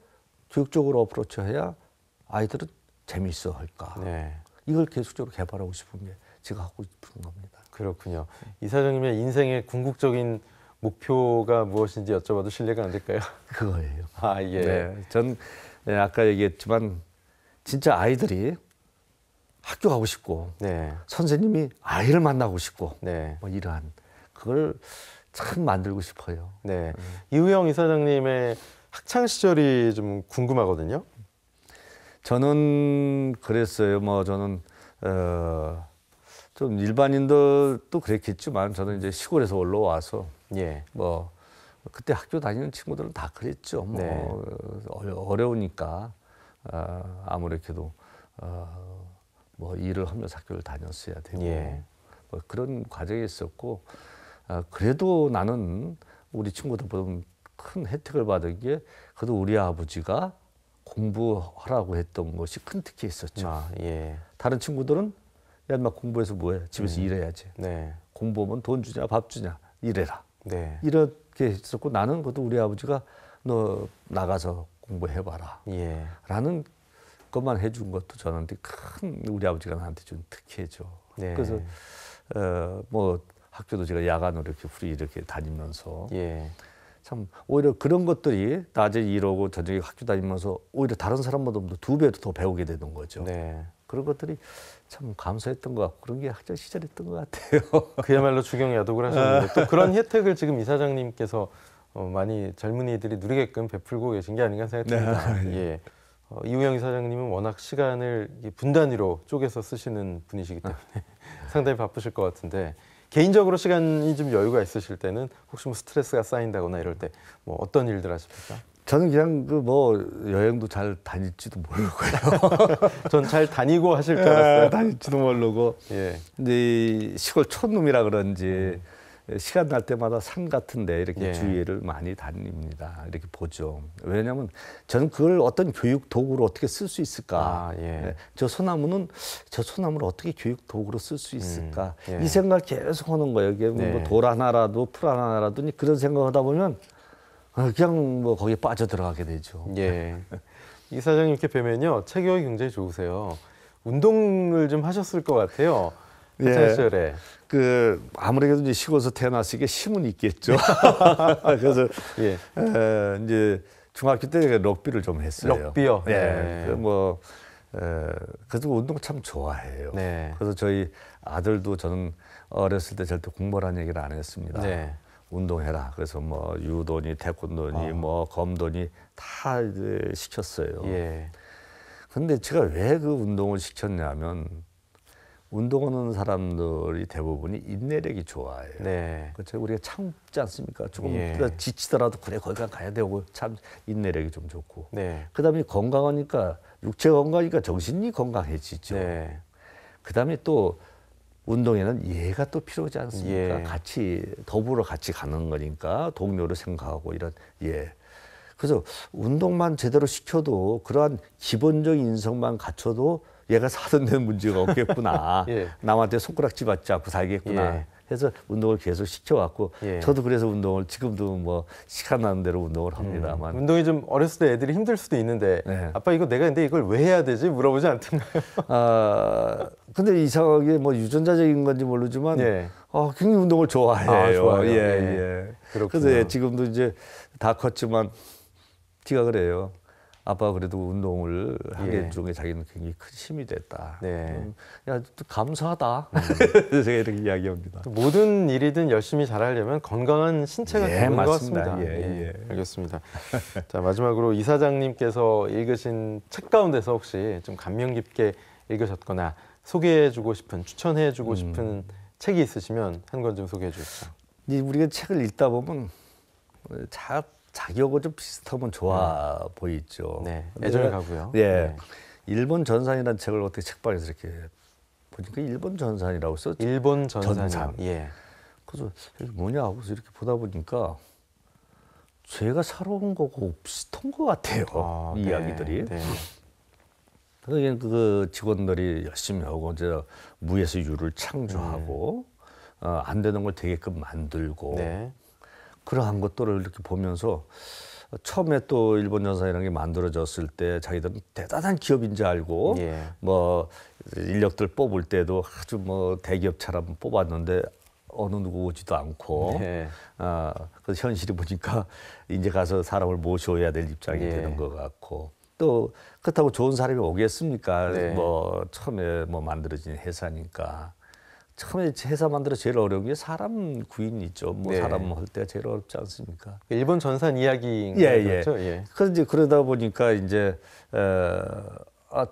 교육적으로 어프로치해야 아이들은 재미있어 할까. 네. 이걸 계속적으로 개발하고 싶은 게 제가 하고 싶은 겁니다. 그렇군요. 이사장님의 인생의 궁극적인 목표가 무엇인지 여쭤봐도 실례가 안 될까요? 그거예요. 아, 예. 네, 전 아까 얘기했지만 진짜 아이들이 학교 가고 싶고 네. 선생님이 아이를 만나고 싶고 네. 뭐 이러한 그걸 참 만들고 싶어요. 네. 이우영 이사장님의 학창 시절이 좀 궁금하거든요. 저는 그랬어요. 뭐 저는 좀 일반인들도 그랬겠지만 저는 이제 시골에서 올라와서 예. 뭐 그때 학교 다니는 친구들은 다 그랬죠. 뭐 네. 어려우니까 아무래도 뭐 일을 하면서 학교를 다녔어야 되고 예. 뭐 그런 과정이 있었고 그래도 나는 우리 친구들보다 큰 혜택을 받은 게 그래도 우리 아버지가 공부하라고 했던 것이 큰 특히 있었죠. 아, 예. 다른 친구들은 야, 인마 공부해서 뭐해? 집에서 일해야지. 네. 공부하면 돈 주냐, 밥 주냐, 일해라. 네. 이렇게 했었고 나는 그것도 우리 아버지가 너 나가서 공부해봐라. 예. 라는 것만 해준 것도 저한테 큰 우리 아버지가 나한테 준 특혜죠. 네. 그래서 뭐 학교도 제가 야간으로 이렇게 후리 이렇게 다니면서 예. 참 오히려 그런 것들이 낮에 일하고 저녁에 학교 다니면서 오히려 다른 사람보다 2배로 더 배우게 되는 거죠. 네. 그런 것들이 참 감사했던 것 같고 그런 게 학창 시절이었던 것 같아요. 그야말로 주경야독을 하셨는데 또 그런 혜택을 지금 이사장님께서 많이 젊은이들이 누리게끔 베풀고 계신 게 아닌가 생각합니다. 네. 예. 이우영 이사장님은 워낙 시간을 분단위로 쪼개서 쓰시는 분이시기 때문에 상당히 바쁘실 것 같은데 개인적으로 시간이 좀 여유가 있으실 때는 혹시 뭐 스트레스가 쌓인다거나 이럴 때 뭐 어떤 일들 하십니까? 저는 그냥 그 뭐 여행도 잘 다닐지도 모르고요. 전 잘 다니고 하실 줄 알았어요. 다닐지도 모르고. 예. 근데 이 시골 촌놈이라 그런지 시간 날 때마다 산 같은데 이렇게 예. 주위를 많이 다닙니다. 이렇게 보죠. 왜냐하면 저는 그걸 어떤 교육 도구로 어떻게 쓸 수 있을까? 아, 예. 저 소나무를 어떻게 교육 도구로 쓸 수 있을까? 예. 이 생각 계속 하는 거예요. 이게 네. 뭐 돌 하나라도 풀 하나라도 그런 생각하다 보면 그냥 뭐 거기에 빠져 들어가게 되죠. 예. 이사장님 이렇게 뵈면요 체격이 굉장히 좋으세요. 운동을 좀 하셨을 것 같아요. 학창 시절에. 그 아무래도 이제 시골에서 태어났으니까 힘은 있겠죠. 그래서 예. 이제 중학교 때 제가 럭비를 좀 했어요. 럭비요? 예. 네. 그래서 운동 참 좋아해요. 네. 그래서 저희 아들도 저는 어렸을 때 절대 공부라는 얘기를 안 했습니다. 네. 운동해라. 그래서 뭐 유도니 태권도니 뭐 검도니 다 이제 시켰어요. 예. 근데 제가 왜 그 운동을 시켰냐면 운동하는 사람들이 대부분이 인내력이 좋아요. 네. 그렇죠. 우리가 참지 않습니까? 조금 예. 지치더라도 그래 거기가 가야 되고 참 인내력이 좀 좋고. 네. 그다음에 건강하니까 육체 건강이니까 정신이 건강해지죠. 네. 그다음에 또 운동에는 예가 또 필요하지 않습니까? 예. 같이 더불어 같이 가는 거니까 동료를 생각하고 이런 예. 그래서 운동만 제대로 시켜도 그러한 기본적인 인성만 갖춰도 얘가 사는 데는 문제가 없겠구나. 예. 남한테 손가락질 받지 않고 살겠구나. 예. 해서 운동을 계속 시켜왔고 예. 저도 그래서 운동을 지금도 뭐 시간 나는 대로 운동을 합니다만 운동이 좀 어렸을 때 애들이 힘들 수도 있는데 네. 아빠 이거 내가 근데 이걸 왜 해야 되지 물어보지 않던가요? 근데 이상하게 뭐 유전자적인 건지 모르지만 예. 굉장히 운동을 좋아해요. 좋아요. 예, 예. 예. 그렇구나. 그래서 지금도 이제 다 컸지만 지가 그래요. 아빠가 그래도 운동을 하게 예. 해준 게 자기는 굉장히 큰 힘이 됐다. 네. 야, 또 감사하다. 제가 이렇게 이야기합니다. 또 모든 일이든 열심히 잘하려면 건강한 신체가 예, 되는 것 맞습니다. 같습니다. 예, 예. 알겠습니다. 자 마지막으로 이사장님께서 읽으신 책 가운데서 혹시 좀 감명 깊게 읽으셨거나 소개해주고 싶은 추천해주고 싶은 책이 있으시면 한 권 좀 소개해 주십시오. 이제 우리가 책을 읽다 보면 자기하고 좀 비슷하면 좋아 보이죠. 네, 애정이 가고요. 예, 네. 일본 전산이라는 책을 어떻게 책방에서 이렇게 보니까 일본 전산이라고 써. 일본 전산. 전산. 예. 그래서 이게 뭐냐 하고서 이렇게 보다 보니까 제가 살아온 거하고 비슷한 것 같아요. 네. 이야기들이. 네. 그러니까 그 직원들이 열심히 하고 이제 무에서 유를 창조하고 안 되는 걸 되게끔 만들고. 네. 그러한 것들을 이렇게 보면서 처음에 또 일본 전산이라는 게 만들어졌을 때 자기들은 대단한 기업인 줄 알고 예. 뭐 인력들 뽑을 때도 아주 뭐 대기업처럼 뽑았는데 어느 누구 오지도 않고 네. 그래서 현실이 보니까 이제 가서 사람을 모셔야 될 입장이 예. 되는 것 같고 또 그렇다고 좋은 사람이 오겠습니까? 네. 뭐 처음에 뭐 만들어진 회사니까. 처음에 회사 만들어 제일 어려운 게 사람 구인이죠. 뭐 네. 사람 할 때가 제일 어렵지 않습니까? 일본 전산 이야기인 예, 거죠? 예. 그래서 이제 그러다 보니까 이제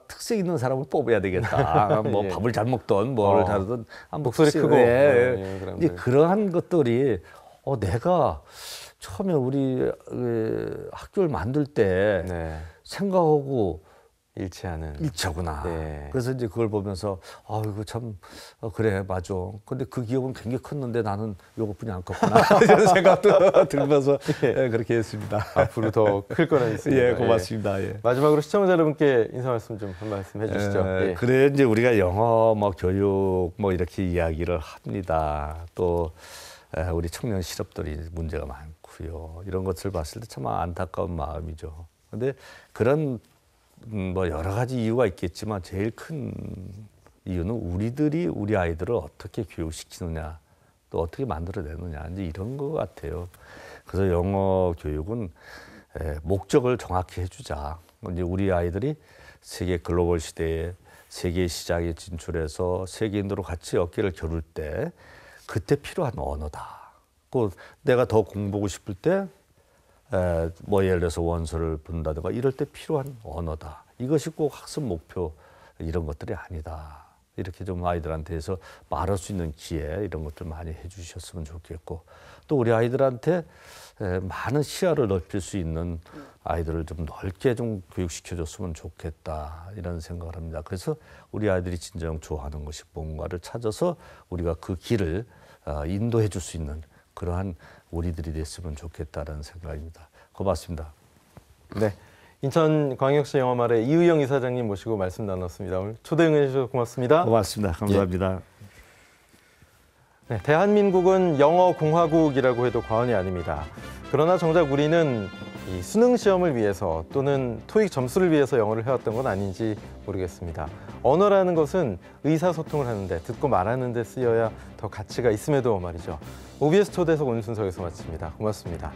특색 있는 사람을 뽑아야 되겠다. 뭐 예. 밥을 잘 먹던 뭐를 잘하던 목소리 크고 예. 그런 이제 걸. 그러한 것들이 내가 처음에 우리 학교를 만들 때 네. 생각하고 일치하는. 일처구나. 네. 그래서 이제 그걸 보면서 이거 참 그래 맞아. 근데 그 기업은 굉장히 컸는데 나는 요것뿐이 안 컸구나 이런 생각도 들면서 그렇게 했습니다. 앞으로 더 클 거라 있습니다. 예, 고맙습니다. 예. 마지막으로 시청자 여러분께 인사 말씀 좀 한 말씀 해주시죠. 예. 그래 이제 우리가 영어 뭐 교육 뭐 이렇게 이야기를 합니다. 또 우리 청년 실업들이 문제가 많고요. 이런 것을 봤을 때 참 안타까운 마음이죠. 근데 그런 뭐 여러 가지 이유가 있겠지만 제일 큰 이유는 우리들이 우리 아이들을 어떻게 교육시키느냐, 또 어떻게 만들어내느냐 이제 이런 것 같아요. 그래서 영어 교육은 목적을 정확히 해주자. 이제 우리 아이들이 세계 글로벌 시대에 세계 시장에 진출해서 세계인들로 같이 어깨를 겨룰 때 그때 필요한 언어다. 그 내가 더 공부하고 싶을 때 뭐 예를 들어서 원서를 본다든가 이럴 때 필요한 언어다. 이것이 꼭 학습 목표 이런 것들이 아니다. 이렇게 좀 아이들한테서 말할 수 있는 기회 이런 것들 많이 해주셨으면 좋겠고 또 우리 아이들한테 많은 시야를 넓힐 수 있는 아이들을 좀 넓게 좀 교육시켜줬으면 좋겠다 이런 생각을 합니다. 그래서 우리 아이들이 진정 좋아하는 것이 뭔가를 찾아서 우리가 그 길을 인도해 줄 수 있는 그러한 우리들이 됐으면 좋겠다는 생각입니다. 고맙습니다. 네, 인천광역시 영어마을의 이우영 이사장님 모시고 말씀 나눴습니다. 오늘 초대 응해 주셔서 고맙습니다. 고맙습니다. 감사합니다. 네, 대한민국은 영어 공화국이라고 해도 과언이 아닙니다. 그러나 정작 우리는 이 수능 시험을 위해서 또는 토익 점수를 위해서 영어를 해왔던 건 아닌지 모르겠습니다. 언어라는 것은 의사소통을 하는데 듣고 말하는 데 쓰여야 더 가치가 있음에도 말이죠. OBS 초대석 오늘 순서 여기서 마칩니다. 고맙습니다.